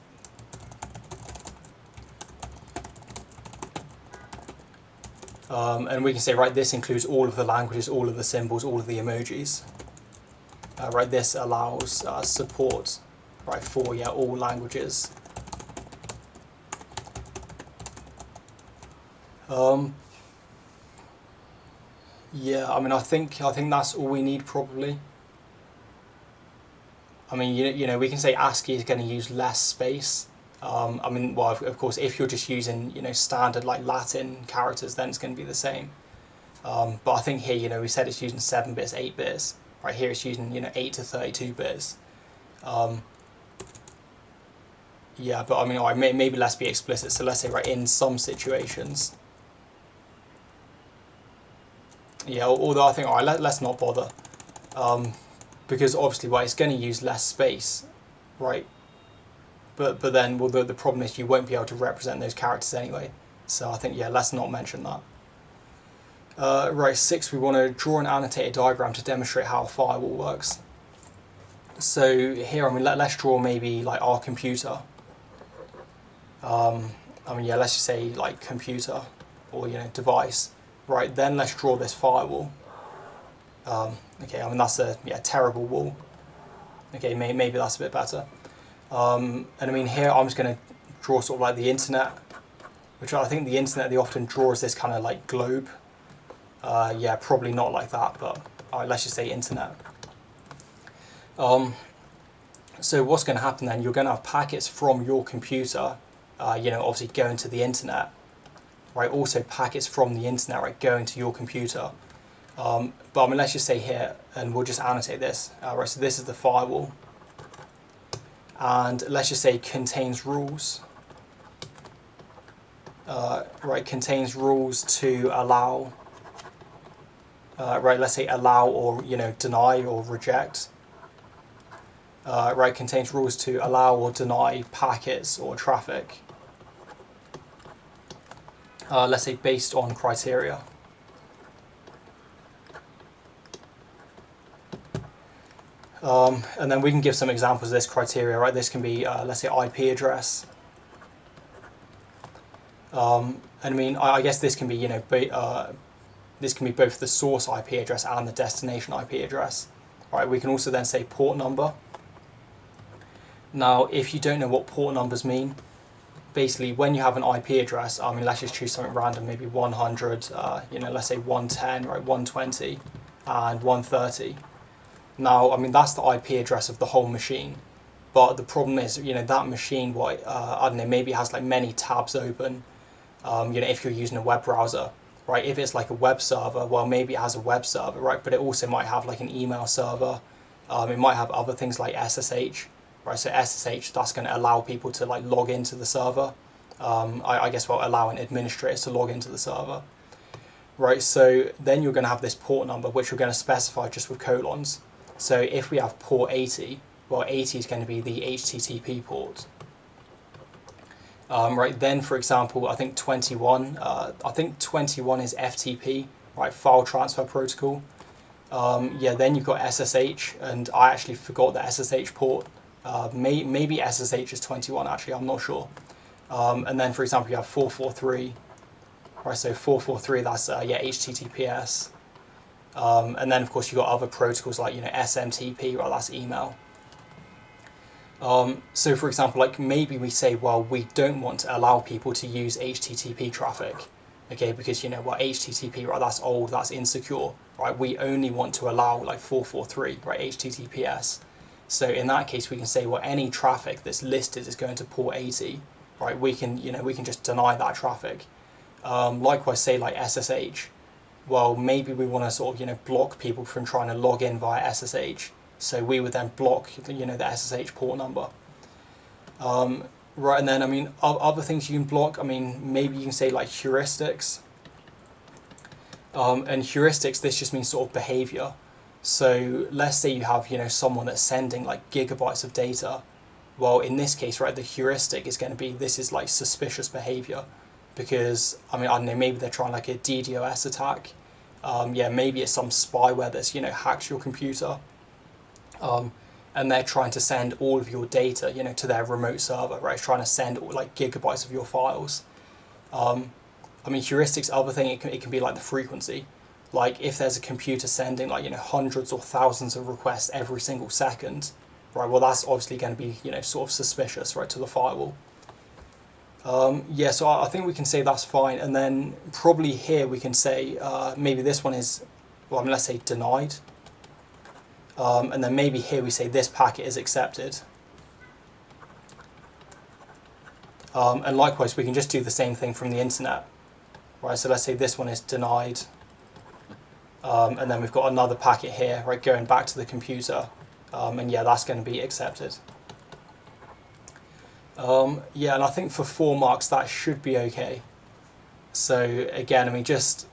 And we can say, right, this includes all of the languages, all of the symbols, all of the emojis. Right, this allows support, right, for, yeah, all languages. Yeah, I mean, I think that's all we need probably. I mean, you know, we can say ASCII is going to use less space. I mean, well, of course, if you're just using, you know, standard like Latin characters, then it's going to be the same. But I think here, you know, we said it's using 7 bits, 8 bits. Right here, it's using, you know, 8 to 32 bits. Yeah, but I mean, all right, maybe let's be explicit. So let's say, right, in some situations. Yeah, although I think, all right, let's not bother. Because obviously, well, it's going to use less space, right? But then, well, the problem is you won't be able to represent those characters anyway. So I think, yeah, let's not mention that. Right, 6, we want to draw an annotated diagram to demonstrate how a firewall works. So here, I mean, let's draw maybe like our computer. I mean, yeah, let's just say like computer or, you know, device. Right, then let's draw this firewall. Okay, I mean, that's a, yeah, terrible wall. Okay, maybe that's a bit better. And I mean, here I'm just going to draw sort of like the internet, which I think the internet, they often draw as this kind of like globe. Yeah, probably not like that, but all right, let's just say internet. So what's going to happen then, you're going to have packets from your computer, you know, obviously going to the internet, right? Also packets from the internet, right, going to your computer. But I mean, let's just say here, and we'll just annotate this, right, so this is the firewall. And let's just say contains rules, right, contains rules to allow, right, let's say allow or, you know, deny or reject. right, contains rules to allow or deny packets or traffic, let's say based on criteria. And then we can give some examples of this criteria, right? This can be, let's say, IP address. And I mean, I guess this can be, you know, this can be both the source IP address and the destination IP address. Right? We can also then say port number. Now, if you don't know what port numbers mean, basically when you have an IP address, I mean, let's just choose something random, maybe 100, you know, let's say 110, right, 120, and 130. Now, I mean, that's the IP address of the whole machine. But the problem is, you know, that machine, I don't know, maybe it has like many tabs open, you know, if you're using a web browser, right? If it's like a web server, well, maybe it has a web server, right? But it also might have like an email server. It might have other things like SSH, right? So SSH, that's going to allow people to like log into the server. I guess, well, allowing administrators to log into the server, right? So then you're going to have this port number, which we're going to specify just with colons. So if we have port 80, well, 80 is going to be the HTTP port. Right, then, for example, I think 21 is FTP, right, file transfer protocol. Yeah, then you've got SSH, and I actually forgot the SSH port. Maybe SSH is 21, actually, I'm not sure. And then, for example, you have 443, right, so 443, that's, yeah, HTTPS. And then, of course, you've got other protocols like, you know, SMTP, right, that's email. So, for example, like maybe we say, well, we don't want to allow people to use HTTP traffic, okay, because, you know, well, HTTP, right, that's old, that's insecure, right? We only want to allow like 443, right, HTTPS. So in that case, we can say, well, any traffic that's listed is going to port 80, right? We can, you know, we can just deny that traffic. Likewise, say like SSH. Well, maybe we want to sort of, you know, block people from trying to log in via SSH. So we would then block, you know, the SSH port number. Right, and then, I mean, other things you can block, I mean, maybe you can say like heuristics. And heuristics, this just means sort of behavior. So let's say you have, you know, someone that's sending like gigabytes of data. Well, in this case, right, the heuristic is going to be, this is like suspicious behavior. Because, I mean, I don't know, maybe they're trying like a DDoS attack. Yeah, maybe it's some spyware that's, you know, hacked your computer. And they're trying to send all of your data, you know, to their remote server, right? It's trying to send like gigabytes of your files. I mean, heuristics, other thing, it can be like the frequency. Like if there's a computer sending like, you know, hundreds or thousands of requests every single second, right? Well, that's obviously going to be, you know, sort of suspicious, right, to the firewall. Yeah, so I think we can say that's fine. And then probably here we can say, maybe this one is, well, I mean, let's say denied. And then maybe here we say this packet is accepted. And likewise, we can just do the same thing from the internet. Right, so let's say this one is denied. And then we've got another packet here, right, going back to the computer. And yeah, that's going to be accepted. Yeah, and I think for 4 marks that should be okay. So again, I mean, just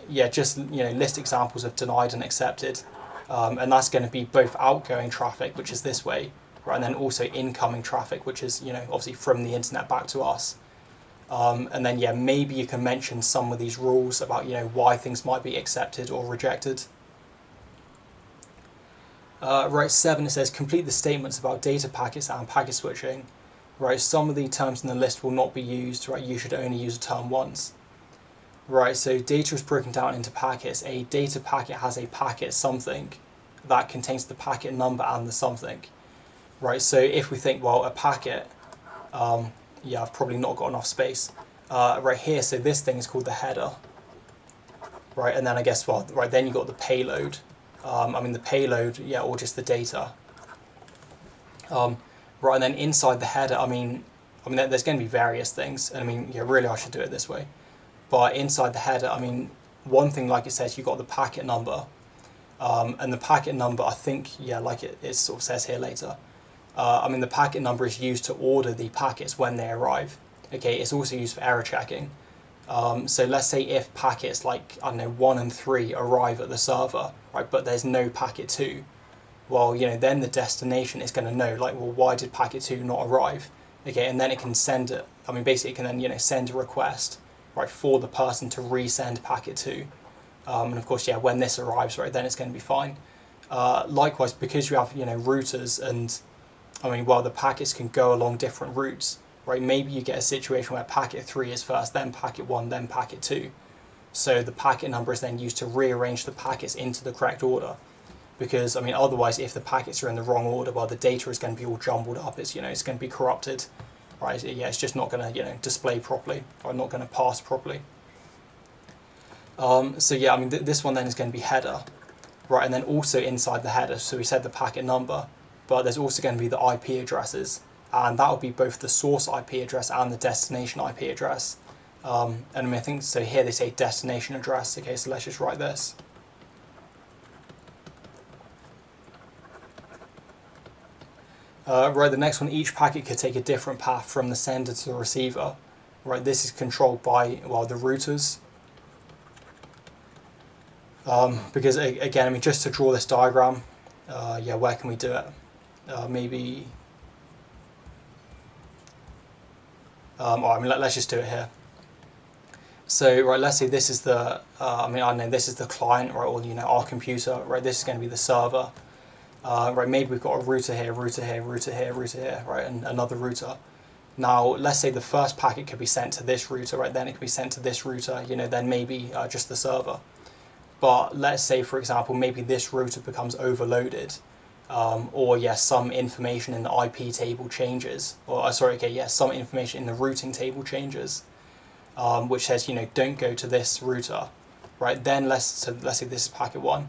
yeah, just, you know, list examples of denied and accepted, and that's going to be both outgoing traffic, which is this way, right, and then also incoming traffic, which is, you know, obviously from the internet back to us. And then yeah, maybe you can mention some of these rules about, you know, why things might be accepted or rejected. Right, 7, it says complete the statements about data packets and packet switching. Right, some of the terms in the list will not be used, right, you should only use a term once. Right, so data is broken down into packets. A data packet has a packet something that contains the packet number and the something. Right, so if we think, well, a packet, yeah, I've probably not got enough space. Right here, so this thing is called the header. Right, and then I guess, well, right, then you've got the payload. I mean, the payload, yeah, or just the data. Right, and then inside the header, I mean, there's going to be various things, and I mean, yeah, really, I should do it this way. But inside the header, I mean, one thing, like it says, you've got the packet number, and the packet number, I think, yeah, like it sort of says here later. I mean, the packet number is used to order the packets when they arrive. Okay, it's also used for error checking. So let's say if packets like, I don't know, 1 and 3 arrive at the server, right, but there's no packet 2. well, then the destination is going to know, like, well, why did packet 2 not arrive? Okay, and then it can send it, basically it can then, send a request, right, for the person to resend packet 2. And of course, when this arrives, right, then it's going to be fine. Likewise, because you have, routers and, well, the packets can go along different routes, right? Maybe you get a situation where packet 3 is first, then packet 1, then packet 2. So the packet number is then used to rearrange the packets into the correct order. Because, otherwise, if the packets are in the wrong order, well, the data is going to be all jumbled up. It's, it's going to be corrupted, right? Yeah, it's just not going to, display properly, or not going to pass properly. So yeah, this one then is going to be header, right? And then also inside the header, so we said the packet number, but there's also going to be the IP addresses, and that will be both the source IP address and the destination IP address. And I think, so here they say destination address. Okay, so let's just write this. Right, the next one, each packet could take a different path from the sender to the receiver. Right, this is controlled by, well, the routers. Because again, just to draw this diagram, where can we do it? Maybe, let's just do it here. So, right, let's say this is the, I know this is the client, right, or, our computer, right, this is going to be the server. Right, maybe we've got a router here, router here, router here, router here, right, and another router. Now, let's say the first packet could be sent to this router, right, then it could be sent to this router, then maybe just the server. But let's say, for example, maybe this router becomes overloaded, or some information in the IP table changes, or some information in the routing table changes, which says, don't go to this router, right? Then let's say this is packet 1.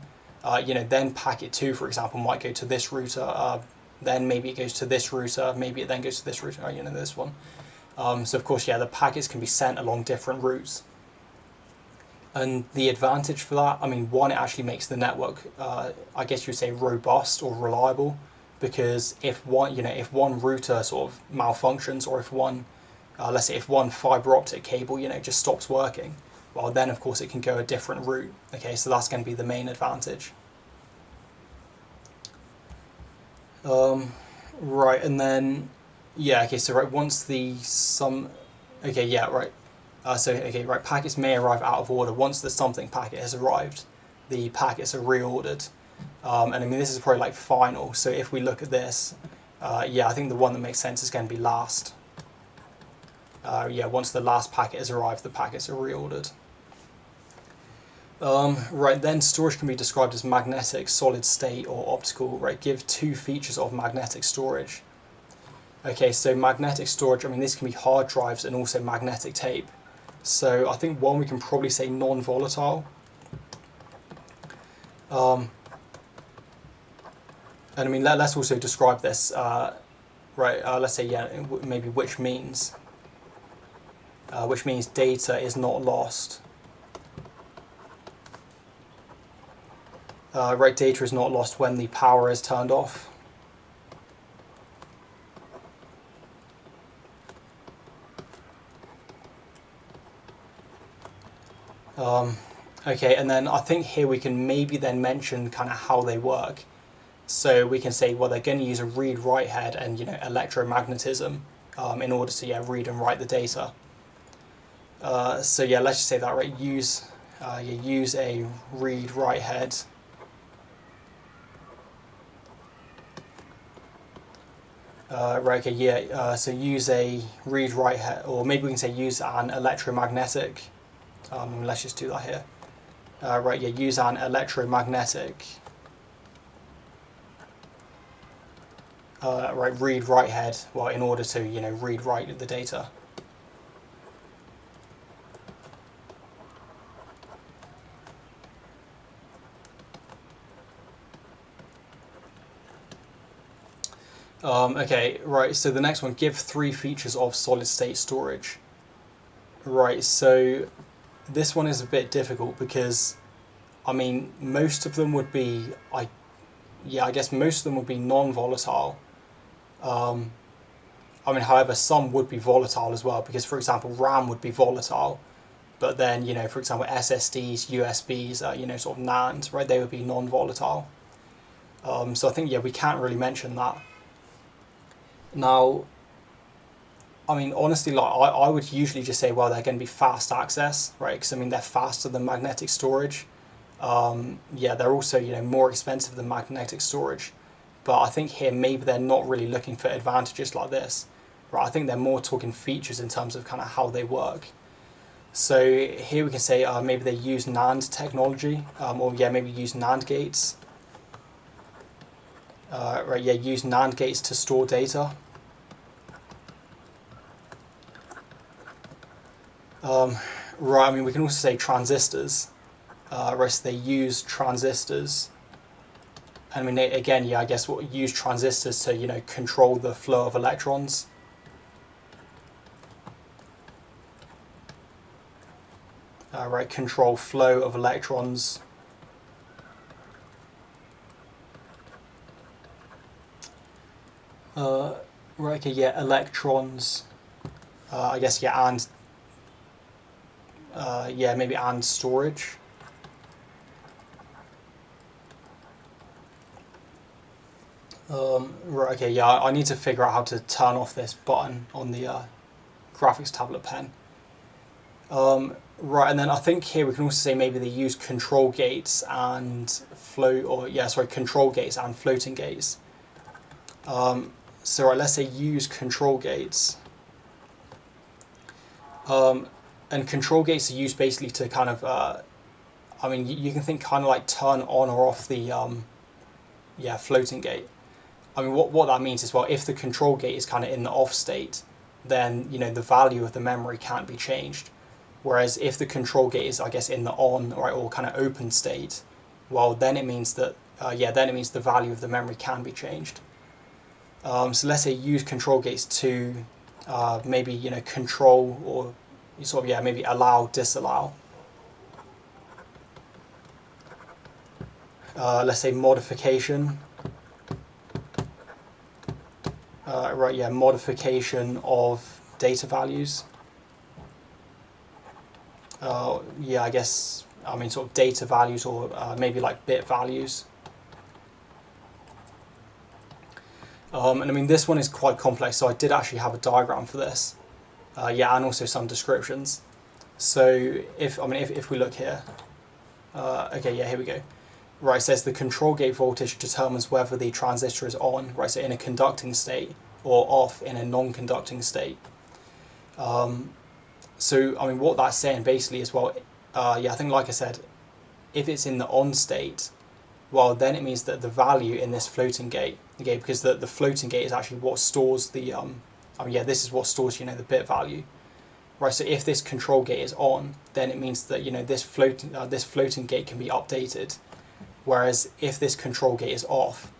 Then packet 2, for example, might go to this router, then maybe it goes to this router, maybe it then goes to this router, this one. So of course, the packets can be sent along different routes. And the advantage for that, one, it actually makes the network, I guess you would say, robust or reliable, because if one router sort of malfunctions, or if one, let's say if one fiber optic cable, just stops working, well, then of course it can go a different route. Okay, so that's going to be the main advantage. Right, and then, so right, once the packets may arrive out of order. Once the something packet has arrived, the packets are reordered. And this is probably like final. So if we look at this, I think the one that makes sense is going to be last. Once the last packet has arrived, the packets are reordered. Right, then storage can be described as magnetic, solid state, or optical. Right, give two features of magnetic storage. Okay, so magnetic storage, this can be hard drives and also magnetic tape. So I think one, we can probably say non-volatile. And let's also describe this. Let's say, maybe which means data is not lost. Data is not lost when the power is turned off. Okay, and then I think here we can maybe then mention kind of how they work. So we can say, well, they're going to use a read-write head and electromagnetism in order to read and write the data. So let's just say that, right? Use a read-write head. So use a read-write head, or maybe we can say use an electromagnetic. Let's just do that here. Use an electromagnetic read-write head, well, in order to read-write the data. So the next one, give three features of solid-state storage. Right, so this one is a bit difficult because, most of them would be, I guess most of them would be non-volatile. However, some would be volatile as well, because, for example, RAM would be volatile, but then, for example, SSDs, USBs, sort of NAND, right, they would be non-volatile. So I think, yeah, we can't really mention that. Now, I mean, honestly, like I would usually just say, well, they're going to be fast access, right? Because I mean, they're faster than magnetic storage. Yeah, they're also, you know, more expensive than magnetic storage. But I think here maybe they're not really looking for advantages like this, right? I think they're more talking features in terms of kind of how they work. So here we can say maybe they use NAND technology, or yeah, maybe use NAND gates. Right, yeah, use NAND gates to store data. Right, I mean, we can also say transistors. Right, so they use transistors. I mean, again, yeah, I guess we'll use transistors to, you know, control the flow of electrons. Right, control flow of electrons. Right, okay, yeah, electrons. I guess, yeah, and yeah, maybe and storage. Right, okay, yeah, I need to figure out how to turn off this button on the graphics tablet pen. Right, and then I think here we can also say maybe they use control gates and control gates and floating gates. So right, let's say use control gates. And control gates are used basically to kind of, I mean, you can think kind of like turn on or off the, floating gate. I mean, what that means is, well, if the control gate is kind of in the off state, then, you know, the value of the memory can't be changed. Whereas if the control gate is, I guess, in the on, right, or kind of open state, well, then it means that, then it means the value of the memory can be changed. So let's say use control gates to maybe, you know, control or sort of, yeah, maybe allow, disallow. Let's say modification. Right, yeah, modification of data values. Yeah, I guess, I mean, sort of data values or maybe like bit values. And I mean, this one is quite complex, so I did actually have a diagram for this. Yeah, and also some descriptions. So if we look here, okay, yeah, here we go. Right, it says the control gate voltage determines whether the transistor is on, right, so in a conducting state, or off in a non-conducting state. So, I mean, what that's saying basically is, well, yeah, I think like I said, if it's in the on state, well, then it means that the value in this floating gate, okay, because the floating gate is actually what stores the, this is what stores, you know, the bit value. Right, so if this control gate is on, then it means that, you know, this floating gate can be updated. Whereas if this control gate is off,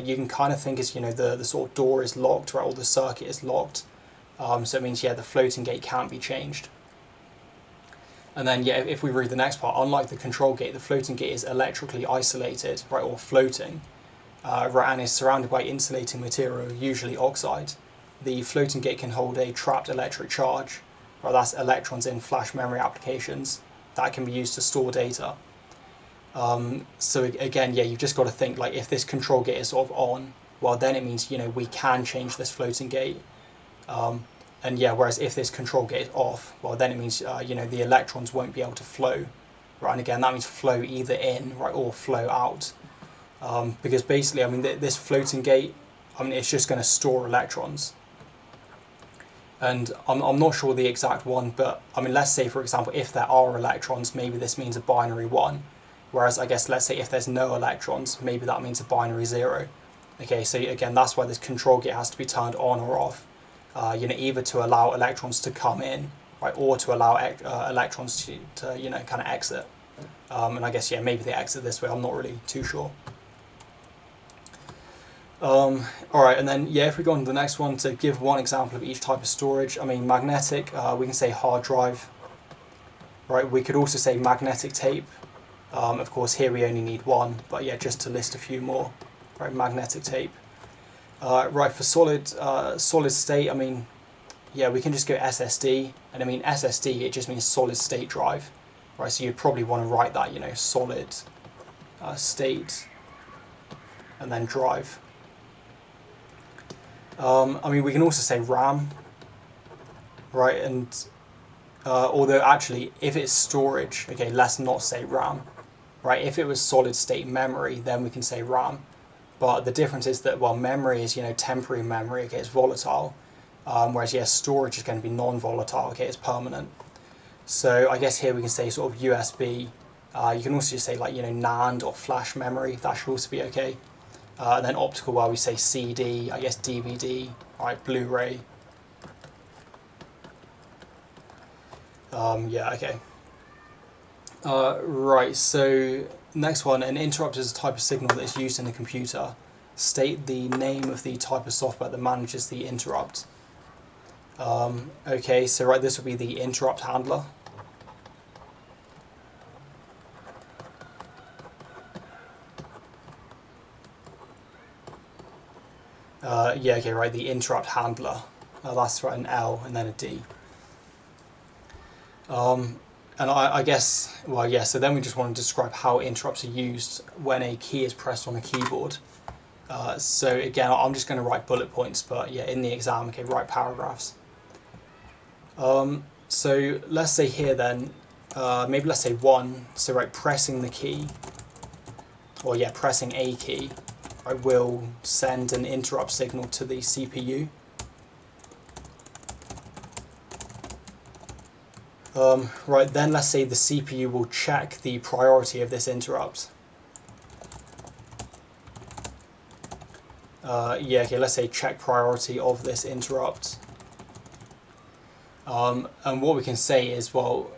you can kind of think as, you know, the sort of door is locked, right, or the circuit is locked. So it means, yeah, the floating gate can't be changed. And then, yeah, if we read the next part, unlike the control gate, the floating gate is electrically isolated, right, or floating, right, and is surrounded by insulating material, usually oxide. The floating gate can hold a trapped electric charge, right, that's electrons in flash memory applications, that can be used to store data. So again, yeah, you've just got to think, like, if this control gate is sort of on, well, then it means, you know, we can change this floating gate. And yeah, whereas if this control gate is off, well, then it means, you know, the electrons won't be able to flow, right? And again, that means flow either in, right, or flow out. Because basically, I mean, this floating gate, I mean, it's just going to store electrons. And I'm not sure the exact one, but I mean, let's say, for example, if there are electrons, maybe this means a binary 1. Whereas I guess, let's say if there's no electrons, maybe that means a binary 0. Okay, so again, that's why this control gate has to be turned on or off. You know, either to allow electrons to come in, right, or to allow electrons to, you know, kind of exit. And I guess, yeah, maybe they exit this way, I'm not really too sure. Alright, and then, yeah, if we go on to the next one, to give one example of each type of storage, I mean, magnetic, we can say hard drive, right, we could also say magnetic tape. Of course, here we only need one, but yeah, just to list a few more, right, magnetic tape. Right, for solid state, I mean, yeah, we can just go SSD, and I mean, SSD, it just means solid state drive, right, so you'd probably want to write that, you know, solid state and then drive. I mean, we can also say RAM, right? And although actually, if it's storage, okay, let's not say RAM, right? If it was solid state memory, then we can say RAM. But the difference is that, well, memory is, temporary memory, okay, it's volatile. Whereas, yeah, storage is going to be non-volatile, okay, it's permanent. So I guess here we can say sort of USB. You can also just say like, NAND or flash memory, that should also be okay. And then optical, well, we say CD, I guess DVD, right, Blu-ray. Yeah, okay. Right, so next one, an interrupt is a type of signal that is used in a computer. State the name of the type of software that manages the interrupt. Okay, so right, this will be the interrupt handler. Yeah, okay, right, the interrupt handler. That's right, an L and then a D. And I guess, well, yeah, so then we just want to describe how interrupts are used when a key is pressed on a keyboard. So again, I'm just going to write bullet points, but yeah, in the exam, okay, write paragraphs. So let's say here then, maybe let's say 1, so right, pressing the key, or yeah, pressing a key, I will send an interrupt signal to the CPU. Right, then let's say the CPU will check the priority of this interrupt. Yeah, okay, let's say check priority of this interrupt. And what we can say is, well,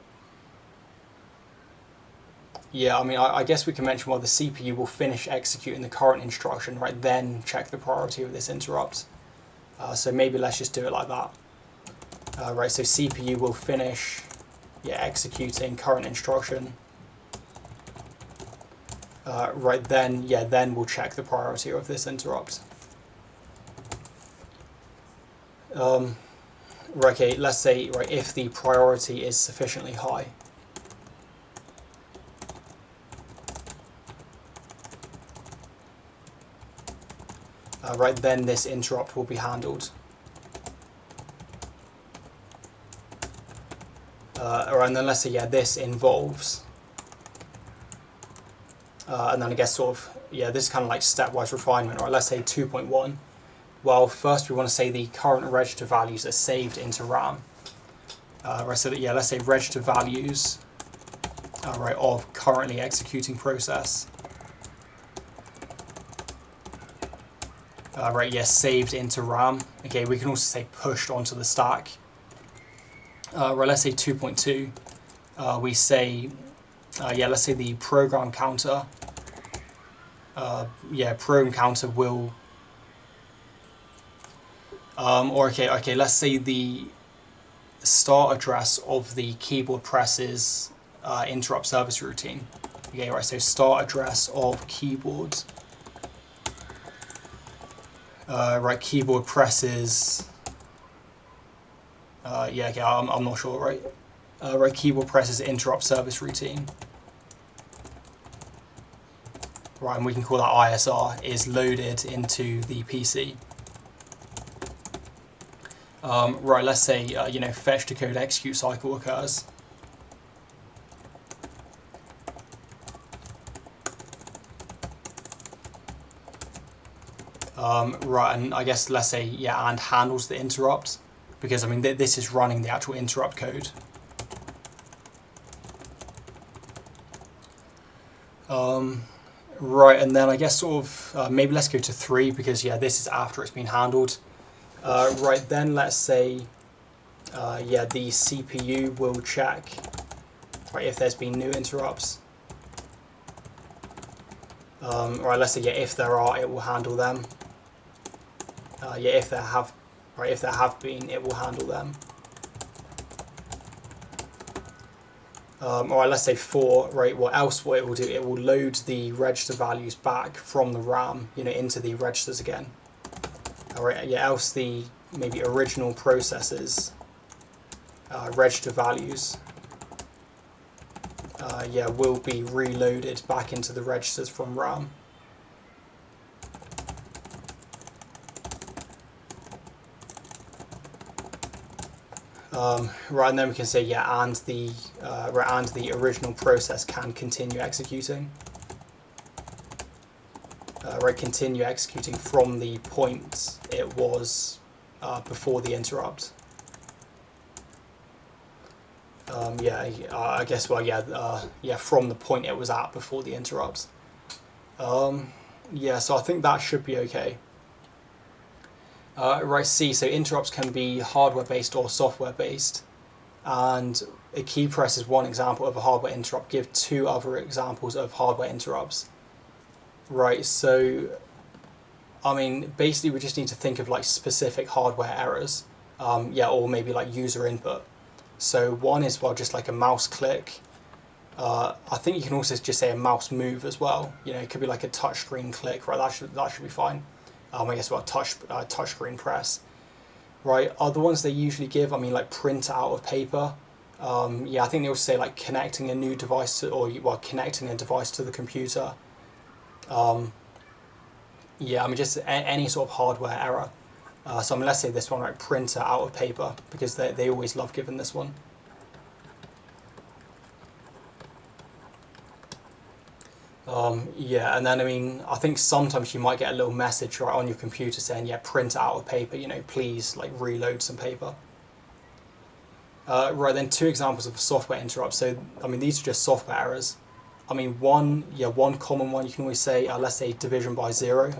yeah, I mean, I guess we can mention, well, the CPU will finish executing the current instruction, right, then check the priority of this interrupt. So maybe let's just do it like that. Right, so CPU will finish, yeah, executing current instruction. Right, then, yeah, then we'll check the priority of this interrupt. Right, okay, let's say, right, if the priority is sufficiently high. Right, then this interrupt will be handled. And then let's say, yeah, this involves. And then I guess sort of, yeah, this is kind of like stepwise refinement, right? Let's say 2.1. Well, first we want to say the current register values are saved into RAM. Right, so that, yeah, let's say register values, right, of currently executing process. Right, yes, saved into RAM. Okay, we can also say pushed onto the stack. Right, let's say 2.2. We say, yeah, let's say the program counter. Yeah, program counter will. Or okay, let's say the start address of the keyboard presses interrupt service routine. Okay, right, so start address of keyboard. Right, keyboard presses. Yeah, okay, I'm not sure, right? Right, keyboard presses interrupt service routine. Right, and we can call that ISR, is loaded into the PC. Right, let's say, fetch-decode-execute cycle occurs. Right, and I guess let's say, yeah, and handles the interrupt, because I mean this is running the actual interrupt code. Right, and then I guess sort of maybe let's go to 3, because yeah, this is after it's been handled. Right, then let's say, yeah, the CPU will check, right, if there's been new interrupts. Right, let's say, yeah, if there are, it will handle them. Yeah, if there have, right, if there have been, it will handle them. Alright, let's say 4, right, what it will do, it will load the register values back from the RAM, into the registers again. Alright, yeah, else the maybe original processor's register values, yeah, will be reloaded back into the registers from RAM. Right, and then we can say, yeah, and the original process can continue executing. Right, continue executing from the point it was before the interrupt. Yeah, I guess, well, yeah, yeah, from the point it was at before the interrupt. Yeah, so I think that should be okay. Right, C, so interrupts can be hardware-based or software-based, and a key press is one example of a hardware interrupt. Give two other examples of hardware interrupts. Right, so, I mean, basically we just need to think of like specific hardware errors, yeah, or maybe like user input. So one is, well, just like a mouse click. I think you can also just say a mouse move as well. You know, it could be like a touchscreen click, right? That should be fine. I guess, well, touchscreen press, right? Other ones they usually give, I mean, like print out of paper. Yeah, I think they also say like connecting a new device to, or well, connecting a device to the computer. Yeah, I mean, just any sort of hardware error. So I mean, let's say this one, right? Printer out of paper, because they always love giving this one. Yeah, and then I mean, I think sometimes you might get a little message right on your computer saying, yeah, print out of paper, you know, please like reload some paper. Right, then two examples of software interrupts. So, I mean, these are just software errors. I mean, one common one you can always say, let's say division by 0.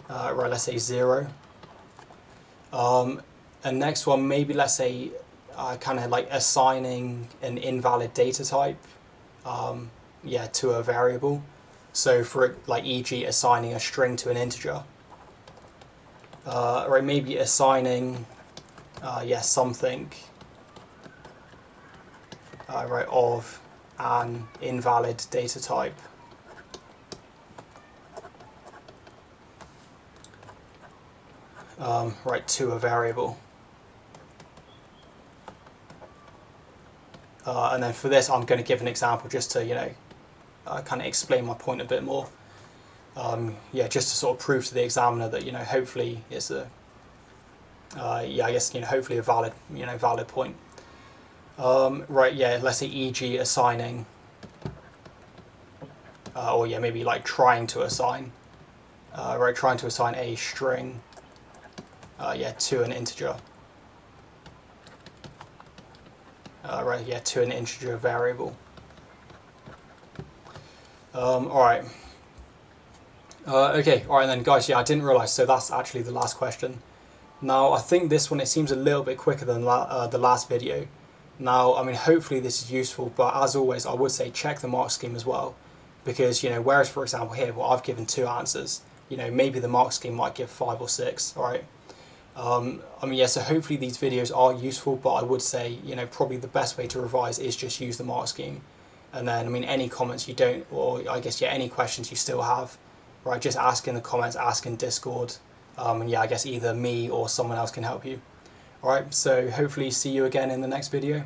Right, let's say 0. And next one, maybe let's say kind of like assigning an invalid data type, yeah, to a variable. So for like, e.g., assigning a string to an integer. Right, maybe assigning, yeah, something, right, of an invalid data type. Right, to a variable. And then for this, I'm going to give an example just to, you know, kind of explain my point a bit more. Yeah, just to sort of prove to the examiner that, you know, hopefully it's a, yeah, I guess, you know, hopefully a valid, you know, valid point. Right, yeah, let's say e.g. assigning, or yeah, maybe like trying to assign, right, trying to assign a string, yeah, to an integer. Right, yeah, to an integer variable. Alright. Okay, alright then guys, yeah, I didn't realise, so that's actually the last question. Now, I think this one, it seems a little bit quicker than the last video. Now, I mean, hopefully this is useful, but as always, I would say check the mark scheme as well. Because, you know, whereas, for example, here, well, I've given 2 answers, you know, maybe the mark scheme might give 5 or 6, alright? I mean, yeah, so hopefully these videos are useful, but I would say, you know, probably the best way to revise is just use the mark scheme. And then, I mean, any comments you don't, or I guess, yeah, any questions you still have, right, just ask in the comments, ask in Discord, and yeah, I guess either me or someone else can help you. Alright, so hopefully see you again in the next video.